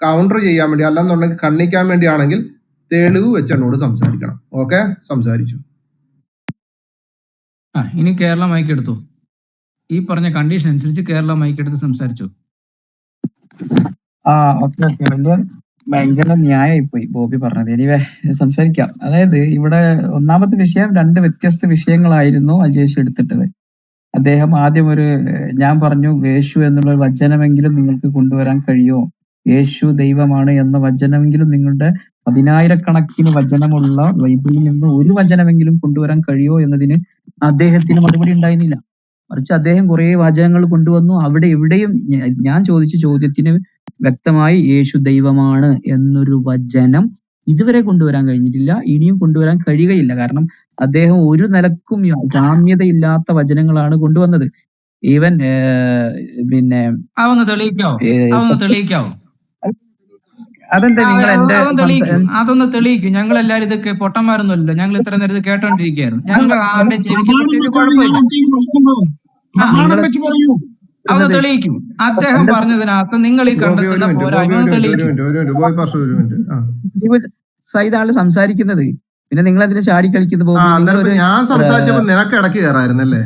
Counter ചെയ്യാൻ വേണ്ടി അല്ലെന്നുണ്ടെങ്കിൽ ഖണ്ഡിക്കാൻ വേണ്ടിയാണെങ്കിൽ തെളിവ് വെച്ച് എന്നോട് സംസാരിക്കണം. ഓക്കെ, സംസാരിച്ചു. ഇനി കേരള മൈക്ക് എടുത്തു. ഈ പറഞ്ഞ കണ്ടീഷൻ അനുസരിച്ച് കേരള മൈക്ക് എടുത്ത് സംസാരിച്ചു. ഓക്കെ വലിയ ഭയങ്കര ന്യായമായി പോയി ബോബി പറഞ്ഞത്. എനിവേ സംസാരിക്കാം. അതായത് ഇവിടെ ഒന്നാമത്തെ വിഷയം 2 വ്യത്യസ്ത വിഷയങ്ങളായിരുന്നു അജേഷ് എടുത്തിട്ടത്. അദ്ദേഹം ആദ്യം ഞാൻ പറഞ്ഞു യേശു എന്നുള്ള വചനമെങ്കിലും നിങ്ങൾക്ക് കൊണ്ടുവരാൻ കഴിയുമോ, യേശു ദൈവമാണ് എന്ന വചനമെങ്കിലും നിങ്ങളുടെ 10,000-കണക്കിന് വചനമുള്ള ബൈബിളിൽ നിന്ന് ഒരു വചനമെങ്കിലും കൊണ്ടുവരാൻ കഴിയുമോ എന്നതിന് അദ്ദേഹത്തിന് മറുപടി ഉണ്ടായിരുന്നില്ല. മറിച്ച് അദ്ദേഹം കുറെ വചനങ്ങൾ കൊണ്ടുവന്നു. അവിടെ എവിടെയും ഞാൻ ചോദിച്ച ചോദ്യത്തിന് വ്യക്തമായി യേശു ദൈവമാണ് എന്നൊരു വചനം ഇതുവരെ കൊണ്ടുവരാൻ കഴിഞ്ഞിട്ടില്ല, ഇനിയും കൊണ്ടുവരാൻ കഴിയുകയില്ല. കാരണം അദ്ദേഹം ഒരു നിലക്കും ജാമ്യതയില്ലാത്ത വചനങ്ങളാണ് കൊണ്ടുവന്നത്. ഈവൻ പിന്നെ അതെന്താ നിങ്ങൾ അതൊന്ന് തെളിയിക്കും. ഞങ്ങൾ എല്ലാരും ഇതൊക്കെ പൊട്ടന്മാരൊന്നുമല്ലോ, ഞങ്ങൾ ഇത്ര നേരം ഇത് കേട്ടോണ്ടിരിക്കുകയായിരുന്നു. ഞങ്ങൾ ആരുടെ അത് തെളിയിക്കും. അദ്ദേഹം പറഞ്ഞതിനകത്ത് നിങ്ങൾ ഈ കണ്ടെത്തുന്ന പോരായ്മ സൈദാണ് സംസാരിക്കുന്നത്. പിന്നെ നിങ്ങൾ അതിനെ ചാടി കളിക്കുന്നത്. ഞാൻ സംസാരിച്ചപ്പോ നിനക്ക് ഇടയ്ക്ക് കയറായിരുന്നല്ലേ?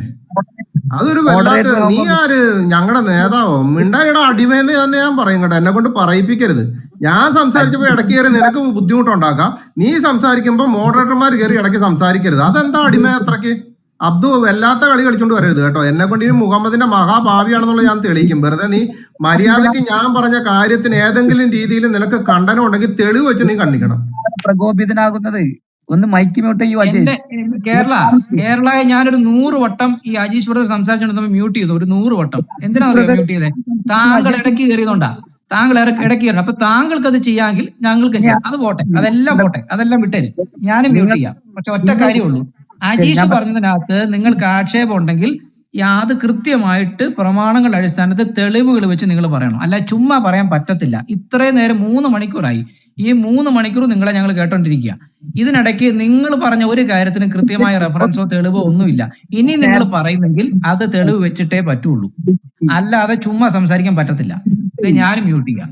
അതൊരു വല്ലാത്ത, നീ ആര്, ഞങ്ങളുടെ നേതാവോ? മിണ്ടായിട അടിമയെന്ന് തന്നെ ഞാൻ പറയും കേട്ടോ, എന്നെ കൊണ്ട് പറയിപ്പിക്കരുത്. ഞാൻ സംസാരിച്ചപ്പോ ഇടയ്ക്ക് കയറി നിനക്ക് ബുദ്ധിമുട്ടുണ്ടാക്കാം. നീ സംസാരിക്കുമ്പോ മോഡറേറ്റർമാർ കയറി ഇടയ്ക്ക് സംസാരിക്കരുത്. അതെന്താ അടിമ അത്രയ്ക്ക്? അബ്ദു വല്ലാത്ത കളി കളിച്ചോണ്ട് വരരുത് കേട്ടോ. എന്നെ കൊണ്ട് ഇനി മുഹമ്മദിന്റെ മഹാഭാവിയാണെന്നുള്ളത് ഞാൻ തെളിയിക്കും. വെറുതെ നീ മര്യാദക്ക് ഞാൻ പറഞ്ഞ കാര്യത്തിന് ഏതെങ്കിലും രീതിയിൽ നിനക്ക് ഖണ്ഡനം ഉണ്ടെങ്കിൽ തെളിവ് വെച്ച് നീ കണ്ടിക്കണം. പ്രകോപിതനാകുന്നത് ഒന്ന് മൈക്ക് മ്യൂട്ട് ചെയ്യൂ. കേരള ഞാനൊരു 100 വട്ടം ഈ അജീഷ് ബ്രദർ സംസാരിച്ചോണ്ട് മ്യൂട്ട് ചെയ്തു. ഒരു 100 വട്ടം. എന്തിനാണ് മ്യൂട്ട് ചെയ്തത്? താങ്കൾ ഇടയ്ക്ക് കയറിയതുകൊണ്ടാ. താങ്കൾ ഇടയ്ക്ക് കയറണം. അപ്പൊ താങ്കൾക്ക് അത് ചെയ്യാമെങ്കിൽ ഞങ്ങൾക്ക് ചെയ്യാം. അത് പോട്ടെ, അതെല്ലാം പോട്ടെ, അതെല്ലാം വിട്ടേരും. ഞാനും മ്യൂട്ട് ചെയ്യാം. പക്ഷെ ഒറ്റ കാര്യമുള്ളൂ, അജീഷ് പറഞ്ഞതിനകത്ത് നിങ്ങൾക്ക് ആക്ഷേപം ഉണ്ടെങ്കിൽ അത് കൃത്യമായിട്ട് പ്രമാണങ്ങളുടെ അടിസ്ഥാനത്തിൽ തെളിവുകൾ വെച്ച് നിങ്ങൾ പറയണം. അല്ല ചുമ്മാ പറയാൻ പറ്റത്തില്ല. ഇത്രയും നേരം 3 മണിക്കൂറായി. ഈ 3 മണിക്കൂർ നിങ്ങളെ ഞങ്ങൾ കേട്ടോണ്ടിരിക്കുക. ഇതിനിടയ്ക്ക് നിങ്ങൾ പറഞ്ഞ ഒരു കാര്യത്തിനും കൃത്യമായ റെഫറൻസോ തെളിവോ ഒന്നുമില്ല. ഇനി നിങ്ങൾ പറയുന്നെങ്കിൽ അത് തെളിവ് വെച്ചിട്ടേ പറ്റുള്ളൂ, അല്ലാതെ ചുമ്മാ സംസാരിക്കാൻ പറ്റത്തില്ല. ഇത് ഞാനും മ്യൂട്ട് ചെയ്യാം.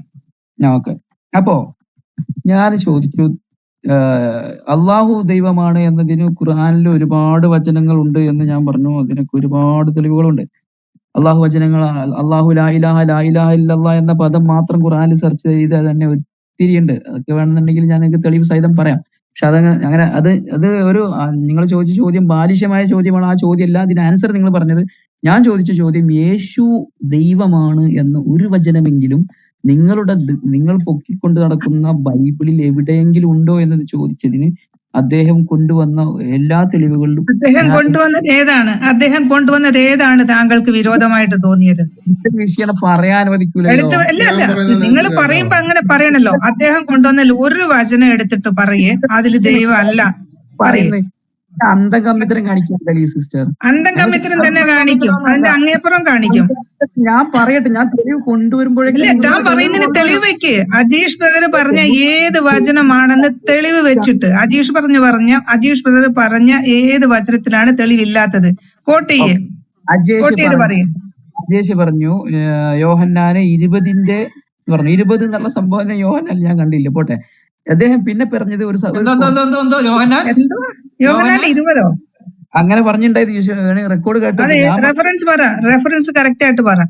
ഓക്കെ, അപ്പോ ഞാൻ ചോദിച്ചു, അള്ളാഹു ദൈവമാണ് എന്നതിന് ഖുർആനിൽ ഒരുപാട് വചനങ്ങൾ ഉണ്ട് എന്ന് ഞാൻ പറഞ്ഞു. അതിനൊക്കെ ഒരുപാട് തെളിവുകളുണ്ട്. അള്ളാഹു വചനങ്ങൾ, അള്ളാഹു ലാ ഇലാഹ ഇല്ലല്ലാഹ് എന്ന പദം മാത്രം ഖുർആനിൽ സെർച്ച് ചെയ്ത് തന്നെ ഒത്തിരി ഉണ്ട്. അതൊക്കെ വേണമെന്നുണ്ടെങ്കിൽ ഞാൻ തെളിവ് സഹിതം പറയാം. പക്ഷെ അങ്ങനെ അത് ഒരു നിങ്ങൾ ചോദിച്ച ചോദ്യം ബാലിശമായ ചോദ്യമാണ്. ആ ചോദ്യം അല്ല. അതിന് ആൻസർ നിങ്ങൾ പറഞ്ഞത്. ഞാൻ ചോദിച്ച ചോദ്യം യേശു ദൈവമാണ് എന്ന ഒരു വചനമെങ്കിലും നിങ്ങൾ പൊക്കിക്കൊണ്ട് നടക്കുന്ന ബൈബിളിൽ എവിടെയെങ്കിലും ഉണ്ടോ എന്ന് ചോദിച്ചതിന് അദ്ദേഹം കൊണ്ടുവന്ന എല്ലാ തെളിവുകളിലും അദ്ദേഹം കൊണ്ടുവന്നത് ഏതാണ് താങ്കൾക്ക് വിരോധമായിട്ട് തോന്നിയത്? വിഷയം പറയാൻ അനുവദിക്കൂല. നിങ്ങൾ പറയുമ്പോ അങ്ങനെ പറയണല്ലോ. അദ്ദേഹം കൊണ്ടുവന്നതിൽ ഒരു വചനം എടുത്തിട്ട് പറയേ അതിൽ ദൈവം അല്ല പറയുന്നത്. അന്തംകമ്മിത്തരം കാണിക്കും സിസ്റ്റർ. അന്തംകമ്മിത്തരം തന്നെ കാണിക്കും, അതിന്റെ അങ്ങേപ്പുറം കാണിക്കും. ഞാൻ പറയട്ടെ, ഞാൻ തെളിവ് കൊണ്ടുവരുമ്പോഴേക്കും താൻ പറയുന്നതിന് തെളിവ് വെക്ക്. അജീഷ് ബ്രദർ പറഞ്ഞ ഏത് വചനമാണെന്ന് തെളിവ് വെച്ചിട്ട് അജീഷ് ബ്രദർ പറഞ്ഞ ഏത് വചനത്തിലാണ് തെളിവില്ലാത്തത് കോട്ട് ചെയ്യേ. അജേഷ് പറഞ്ഞു യോഹന്നാന് 20 പറഞ്ഞു. 20 എന്നുള്ള സംഭവം യോഹന്നാൻ ഞാൻ കണ്ടില്ല. പോട്ടെ. അദ്ദേഹം പിന്നെ പറഞ്ഞത് ഒരു അങ്ങനെ പറഞ്ഞിട്ടുണ്ടായത് റെക്കോർഡ് കേട്ടു. റെഫറൻസ് കറക്റ്റ് ആയിട്ട് പറ.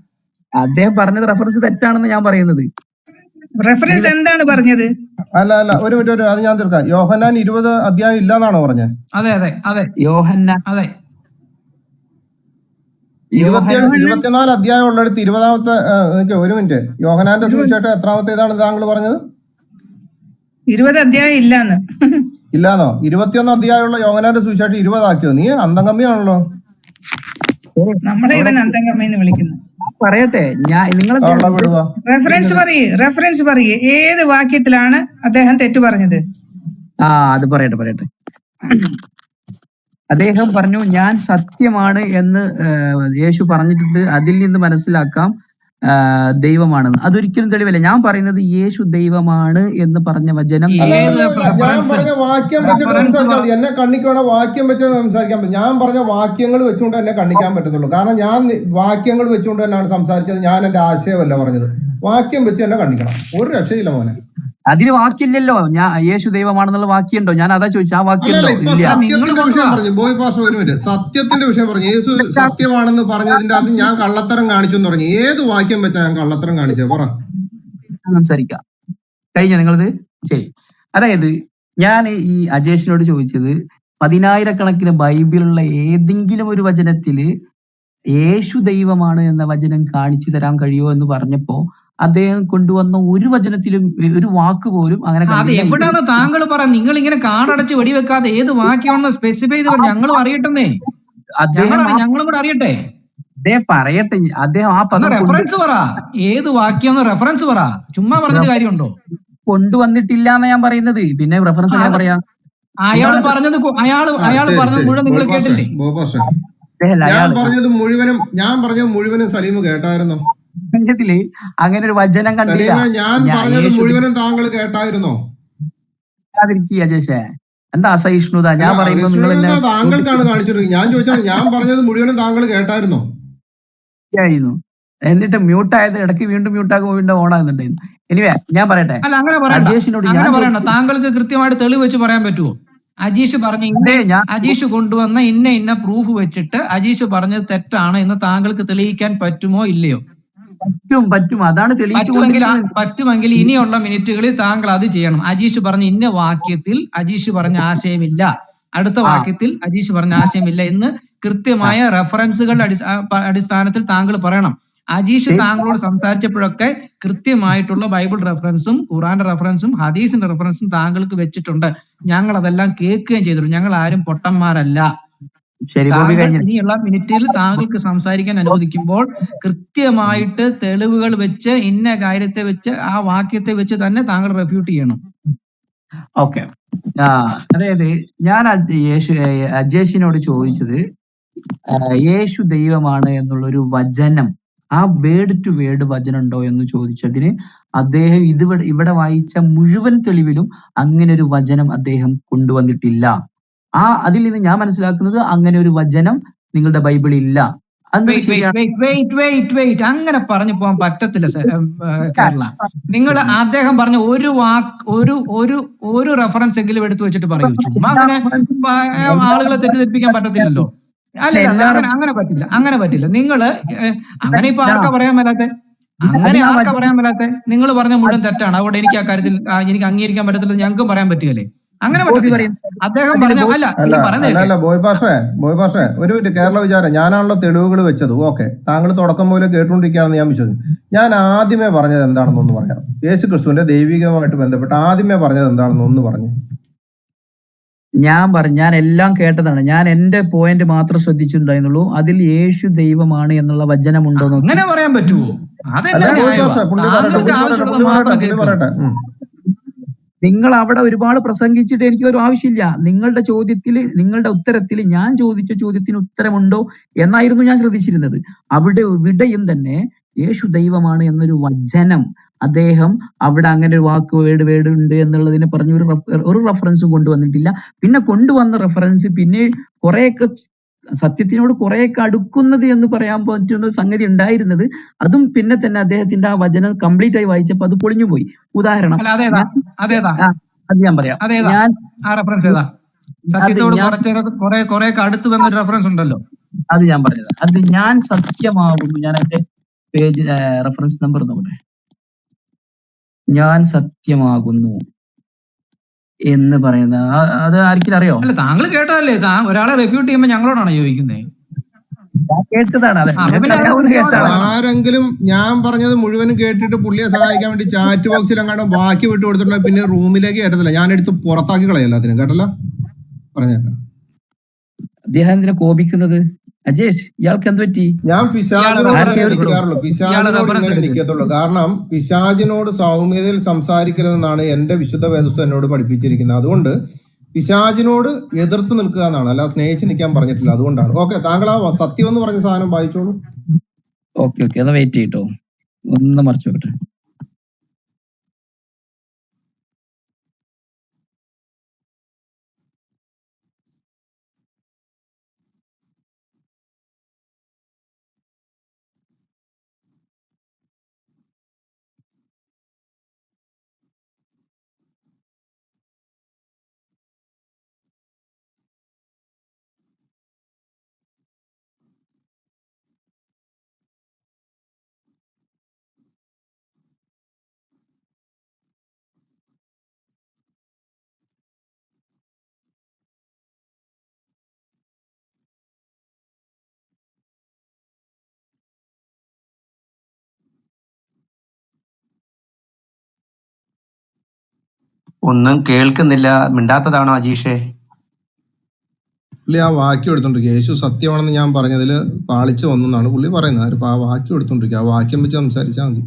അദ്ദേഹം പറഞ്ഞത് റെഫറൻസ് തെറ്റാണെന്ന് ഞാൻ പറയുന്നത്. റെഫറൻസ് എന്താണ് പറഞ്ഞത്? അല്ല ഒരു മിനിറ്റ്, അത് ഞാൻ തീർക്കാം. യോഹന്നാൻ 20 അധ്യായം ഇല്ലാന്നാണോ പറഞ്ഞത്? അതെ യോഹന്നാൻ 24 അധ്യായം ഉള്ളിടത്ത് 20ാമത്തെ ഒരു മിനിറ്റ്, യോഹന്നാന്റെ സുവിശേഷം എത്രാമത്തെ ഇതാണ് താങ്കൾ പറഞ്ഞത്? 20 അധ്യായം ഇല്ലാന്നോ? 21 അധ്യായമുള്ള യോഹന്നാന്റെ സുവിശേഷം 20 ആക്കിയോ? നീ അന്തംകമ്മിയാണല്ലോ. നമ്മളെ ഇവൻ അന്തംകമ്മിന്ന് വിളിക്കുന്നു. പറയട്ടെ, റെഫറൻസ് പറയേ ഏത് വാക്യത്തിലാണ് അദ്ദേഹം തെറ്റു പറഞ്ഞത്? അത് പറയട്ടെ. അദ്ദേഹം പറഞ്ഞു ഞാൻ സത്യമാണ് എന്ന് യേശു പറഞ്ഞിട്ടുണ്ട്. അതിൽ നിന്ന് മനസ്സിലാക്കാം ദൈവമാണെന്ന്. അതൊരിക്കലും തെളിവല്ല. ഞാൻ പറയുന്നത് യേശു ദൈവമാണ് എന്ന് പറഞ്ഞ വചനം ഞാൻ പറഞ്ഞ വാക്യം വെച്ചിട്ട് സംസാരിച്ചാൽ മതി. എന്നെ കണ്ണിക്കണ വാക്യം വെച്ച് സംസാരിക്കാൻ പറ്റും. ഞാൻ പറഞ്ഞ വാക്യങ്ങൾ വെച്ചുകൊണ്ട് എന്നെ കണ്ണിക്കാൻ പറ്റത്തുള്ളൂ. കാരണം ഞാൻ വാക്യങ്ങൾ വെച്ചുകൊണ്ട് തന്നെയാണ് സംസാരിച്ചത്. ഞാൻ എന്റെ ആശയമല്ല പറഞ്ഞത്. വാക്യം വെച്ച് എന്നെ കണ്ണിക്കണം. ഒരു രക്ഷയില്ല മോനെ. അതിന് വാക്യമില്ലല്ലോ. ഞാൻ യേശു ദൈവമാണെന്നുള്ള വാക്യമുണ്ടോ? ഞാൻ അതാ ചോദിച്ചു. ആ വാക്യമുണ്ടോ? ഇപ്പൊ സത്യത്തിന്റെ വിഷയം പറഞ്ഞു ബോയ് പാസ്റ്റർ. ഒരു മിനിറ്റ്, സത്യത്തിന്റെ വിഷയം പറഞ്ഞു. യേശു സത്യമാണെന്ന് പറഞ്ഞതിന്റെ അത് ഞാൻ കള്ളത്തരം കാണിച്ചു എന്ന് പറഞ്ഞു. ഏത് വാക്യം വെച്ചാ ഞാൻ കള്ളത്തരം കാണിച്ചത്? പറ. സംസാരിക്കാം. കഴിഞ്ഞ നിങ്ങളത് ശരി. അതായത് ഞാൻ ഈ അജേഷിനോട് ചോദിച്ചത് 10,000-കണക്കിന് ബൈബിളിലുള്ള ഏതെങ്കിലും ഒരു വചനത്തില് യേശു ദൈവമാണ് എന്ന വചനം കാണിച്ചു തരാൻ കഴിയുമോ എന്ന് പറഞ്ഞപ്പോ അദ്ദേഹം കൊണ്ടുവന്ന ഒരു വചനത്തിലും ഒരു വാക്ക് പോലും അങ്ങനെ അത് എവിടാന്ന് താങ്കൾ പറ. നിങ്ങൾ ഇങ്ങനെ കാടടച്ച് വെടിവെക്കാതെ ഏത് വാക്യമാണെന്ന് സ്പെസിഫൈ ചെയ്ത് പറഞ്ഞു. ഞങ്ങളും അറിയട്ടെ. ഞങ്ങളും കൂടെ അറിയട്ടെ. അദ്ദേഹം പറയട്ടെ. അദ്ദേഹം ആ പദം റെഫറൻസ് പറ. ഏത് വാക്യം റെഫറൻസ് പറ. ചുമ്മാ പറഞ്ഞ കാര്യമുണ്ടോ? കൊണ്ടുവന്നിട്ടില്ല എന്ന് ഞാൻ പറയുന്നത്. പിന്നെ റെഫറൻസ് ഞാൻ പറയാം. അയാൾ പറഞ്ഞത് മുഴുവൻ നിങ്ങൾ കേട്ടില്ലേ? ഞാൻ പറഞ്ഞത് മുഴുവനും സലീം കേട്ടായിരുന്നോ? അങ്ങനെ ഒരു വചനം കണ്ടില്ല. ഞാൻ പറഞ്ഞത് മുഴുവനും താങ്കൾ കേട്ടായിരുന്നോ? അജേഷേ, എന്താ അസഹിഷ്ണുത? ഞാൻ പറയുന്നത് താങ്കൾക്കാണ് കാണിച്ചിട്ടുണ്ട്. ഞാൻ ചോദിച്ചാൽ ഞാൻ പറഞ്ഞത് മുഴുവനും താങ്കൾ കേട്ടായിരുന്നോ? എന്നിട്ട് മ്യൂട്ടായത് ഇടയ്ക്ക് വീണ്ടും മ്യൂട്ടാകുമ്പോൾ വീണ്ടും ഓൺ ആകുന്നുണ്ടായിരുന്നു. എനിവേ ഞാൻ പറയട്ടെ. അല്ല, അങ്ങനെ പറയണ്ട. താങ്കൾക്ക് കൃത്യമായിട്ട് തെളിവ് വെച്ച് പറയാൻ പറ്റുമോ? അജീഷ് പറഞ്ഞ അജീഷ് കൊണ്ടുവന്ന ഇന്ന പ്രൂഫ് വെച്ചിട്ട് അജീഷ് പറഞ്ഞത് തെറ്റാണ് എന്ന് താങ്കൾക്ക് തെളിയിക്കാൻ പറ്റുമോ ഇല്ലയോ? പറ്റും. അതാണ് പറ്റുമെങ്കിൽ ഇനിയുള്ള മിനിറ്റുകളിൽ താങ്കൾ അത് ചെയ്യണം. അജീഷ് പറഞ്ഞ ഇന്ന വാക്യത്തിൽ അജീഷ് പറഞ്ഞ ആശയമില്ല, അടുത്ത വാക്യത്തിൽ അജീഷ് പറഞ്ഞ ആശയമില്ല എന്ന് കൃത്യമായ റെഫറൻസുകളുടെ അടിസ്ഥാനത്തിൽ താങ്കൾ പറയണം. അജീഷ് താങ്കളോട് സംസാരിച്ചപ്പോഴൊക്കെ കൃത്യമായിട്ടുള്ള ബൈബിൾ റെഫറൻസും ഖുറാന്റെ റെഫറൻസും ഹദീസിന്റെ റെഫറൻസും താങ്കൾക്ക് വെച്ചിട്ടുണ്ട്. ഞങ്ങൾ അതെല്ലാം കേൾക്കുകയും ചെയ്തിട്ടുണ്ട്. ഞങ്ങൾ ആരും പൊട്ടന്മാരല്ല. ഇനിയുള്ള മിനിറ്റിൽ താങ്കൾക്ക് സംസാരിക്കാൻ അനുവദിക്കുമ്പോൾ കൃത്യമായിട്ട് തെളിവുകൾ വെച്ച് ഇന്ന കാര്യത്തെ വെച്ച് ആ വാക്യത്തെ വെച്ച് തന്നെ താങ്കൾ റെഫ്യൂട്ട് ചെയ്യണം. ഓക്കെ. അതായത് ഞാൻ അജേഷിനോട് ചോദിച്ചത് യേശു ദൈവമാണ് എന്നുള്ളൊരു വചനം, ആ വേർഡ് ടു വേർഡ് വചനം ഉണ്ടോ എന്ന് ചോദിച്ചതിന് അദ്ദേഹം ഇവിടെ വായിച്ച മുഴുവൻ തെളിവിലും അങ്ങനെ ഒരു വചനം അദ്ദേഹം കൊണ്ടുവന്നിട്ടില്ല. അതിൽ നിന്ന് ഞാൻ മനസ്സിലാക്കുന്നത് അങ്ങനെ ഒരു വചനം നിങ്ങളുടെ ബൈബിളിൽ ഇല്ല. അങ്ങനെ പറഞ്ഞു പോകാൻ പറ്റത്തില്ല കേരള. നിങ്ങൾ അദ്ദേഹം പറഞ്ഞ ഒരു റെഫറൻസ് എങ്കിലും എടുത്തു വെച്ചിട്ട് പറയൂ. ചുമ്മാ അങ്ങനെ ആളുകളെ തെറ്റിദ്ധരിപ്പിക്കാൻ പറ്റത്തില്ലല്ലോ. അല്ല, അങ്ങനെ പറ്റില്ല. നിങ്ങള് അങ്ങനെ ഇപ്പൊ ആർക്കാ പറയാൻ മേലാത്തെ? നിങ്ങൾ പറഞ്ഞ മുഴുവൻ തെറ്റാണ്. അതുകൊണ്ട് എനിക്ക് ആ കാര്യത്തിൽ എനിക്ക് അംഗീകരിക്കാൻ പറ്റത്തില്ല, ഞങ്ങൾക്കും പറയാൻ പറ്റുകയല്ലേ? അങ്ങനെ അദ്ദേഹം പറഞ്ഞ അല്ല. ബോയ് പാഷേ ഒരു മിനിറ്റ്. കേരള വിചാരം ഞാനാണല്ലോ തെളിവുകൾ വെച്ചത്. ഓക്കെ, താങ്കൾ തുടക്കം പോലെ കേട്ടുകൊണ്ടിരിക്കുകയാണെന്ന് ഞാൻ വിശ്വസിച്ചു. ഞാൻ ആദ്യമേ പറഞ്ഞത് എന്താണെന്നൊന്ന് പറയാം. യേശു ക്രിസ്തുവിന്റെ ദൈവികമായിട്ട് ബന്ധപ്പെട്ട് ആദ്യമേ പറഞ്ഞത് എന്താണെന്നൊന്ന് പറഞ്ഞു. ഞാൻ എല്ലാം കേട്ടതാണ്. ഞാൻ എന്റെ പോയിന്റ് മാത്രം ശ്രദ്ധിച്ചിട്ടുണ്ടായിരുന്നുള്ളൂ. അതിൽ യേശു ദൈവമാണ് എന്നുള്ള വചനമുണ്ടോ? അങ്ങനെ പറയാൻ പറ്റുമോ? നിങ്ങൾ അവിടെ ഒരുപാട് പ്രസംഗിച്ചിട്ട് എനിക്കൊരു ആവശ്യമില്ല. നിങ്ങളുടെ ചോദ്യത്തിൽ, നിങ്ങളുടെ ഉത്തരത്തിൽ ഞാൻ ചോദിച്ച ചോദ്യത്തിന് ഉത്തരമുണ്ടോ എന്നായിരുന്നു ഞാൻ ശ്രദ്ധിച്ചിരുന്നത്. ഇവിടെയും തന്നെ യേശു ദൈവമാണ് എന്നൊരു വചനം അദ്ദേഹം അവിടെ അങ്ങനെ ഒരു വാക്ക് വേർഡ് ഉണ്ട് എന്നുള്ളതിനെ പറഞ്ഞ ഒരു റെഫറൻസും കൊണ്ടുവന്നിട്ടില്ല. പിന്നെ കൊണ്ടുവന്ന റെഫറൻസ് പിന്നെ കുറെയൊക്കെ സത്യത്തിനോട് കുറെയൊക്കെ അടുക്കുന്നത് എന്ന് പറയാൻ പറ്റുന്ന സംഗതി ഉണ്ടായിരുന്നത്. അതും പിന്നെ തന്നെ അദ്ദേഹത്തിന്റെ ആ വചനം കംപ്ലീറ്റ് ആയി വായിച്ചപ്പോ അത് പൊളിഞ്ഞു പോയി. ഉദാഹരണം അത് ഞാൻ പറയാം. അത് ഞാൻ പറഞ്ഞത്. അത് ഞാൻ സത്യമാകുന്നു. ഞാൻ എന്റെ പേജ് റെഫറൻസ് നമ്പർ നോക്കട്ടെ. ഞാൻ സത്യമാകുന്നു എന്ന് പറയുന്നത് അത് ആർക്കും അറിയോ? അല്ല, താങ്കൾ കേട്ടതല്ലേ? ഒരാളെ റെഫ്യൂട്ട് ചെയ്യുമ്പോ ഞങ്ങളോടാണ് ചോദിക്കുന്നത്. കേട്ടതാണ്. ആരെങ്കിലും ഞാൻ പറഞ്ഞത് മുഴുവനും കേട്ടിട്ട് പുള്ളിയെ സഹായിക്കാൻ വേണ്ടി ചാറ്റ് ബോക്സിൽ അങ്ങാണ്ട് ബാക്കി വിട്ടു കൊടുത്തിട്ടുണ്ടെങ്കിൽ പിന്നെ റൂമിലേക്ക് കയറ്റത്തില്ല, ഞാൻ എടുത്ത് പുറത്താക്കി കളയല്ല. അതിനും കേട്ടല്ലോ, പറഞ്ഞേക്കാം. അദ്ദേഹം എന്തിനാ കോപിക്കുന്നത്? അജേഷ്, ഇയാൾക്ക് എന്ത് പറ്റി? ഞാൻ പിശാചിനോട് നിൽക്കാറുള്ളൂ, പിശാചിനോട് ഇങ്ങനെ നിൽക്കത്തുള്ളൂ. കാരണം പിശാചിനോട് സൗമ്യതയിൽ സംസാരിക്കരുതെന്നാണ് എന്റെ വിശുദ്ധ വേദപുസ്തകം എന്നോട് പഠിപ്പിച്ചിരിക്കുന്നത്. അതുകൊണ്ട് പിശാചിനോട് എതിർത്ത് നിൽക്കുക എന്നാണ്, അല്ല സ്നേഹിച്ച് നിൽക്കാൻ പറഞ്ഞിട്ടില്ല. അതുകൊണ്ടാണ്. ഓക്കെ, താങ്കൾ ആ സത്യം എന്ന് പറഞ്ഞ സാധനം വായിച്ചോളൂ. ഓക്കെ, ഒന്ന് വെയിറ്റ് ചെയ്യട്ടോ. ഒന്ന് മറിച്ച് വെക്കട്ടെ. ഒന്നും കേൾക്കുന്നില്ല. മിണ്ടാത്തതാണോ അജീഷേ? പുള്ളി ആ വാക്യം എടുത്തോണ്ടിരിക്കുക. യേശു സത്യമാണെന്ന് ഞാൻ പറഞ്ഞതിൽ പാളിച്ചു വന്നെന്നാണ് പുള്ളി പറയുന്നത്. അപ്പൊ ആ വാക്യം എടുത്തോണ്ടിരിക്കുക. ആ വാക്യം വെച്ച് സംസാരിച്ചാൽ മതി.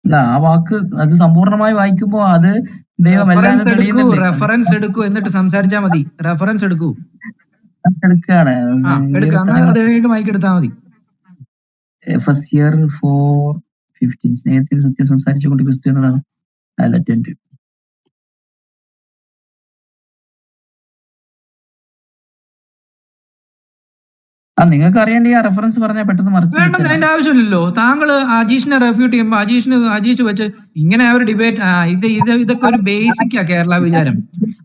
അല്ല, ആ വാക്ക് അത് സമ്പൂർണ്ണമായി വായിക്കുമ്പോ അത് ദൈവമല്ലാതെ തെളിയുന്നുണ്ട്. റെഫറൻസ് എടുക്കൂ എന്നിട്ട് സംസാരിച്ചാൽ മതി. റെഫറൻസ് എടുക്കൂ. എടുക്കുകയാണ്. അത് കഴിഞ്ഞിട്ട് മൈക്ക് എടുത്താൽ മതി. എഫെസ്യർ 4:15 സ്നേഹത്തിൽ സത്യം സംസാരിച്ചുകൊണ്ട് ക്രിസ്ത്യാനികളാണ് അലറ്റന്റ്. നിങ്ങൾക്ക് അറിയേണ്ട ഈ റെഫറൻസ് പറഞ്ഞാൽ പെട്ടെന്ന് മറിച്ച് വേണ്ടെന്ന് അതിന്റെ ആവശ്യമില്ലല്ലോ. താങ്കൾ അജീഷിനെ റെഫ്യൂട്ട് ചെയ്യുമ്പോൾ അജീഷ് വെച്ച് ഇങ്ങനെ ഒരു ഡിബേറ്റ് ഇതൊക്കെ ഒരു ബേസിക്കാ കേരള വിചാരം.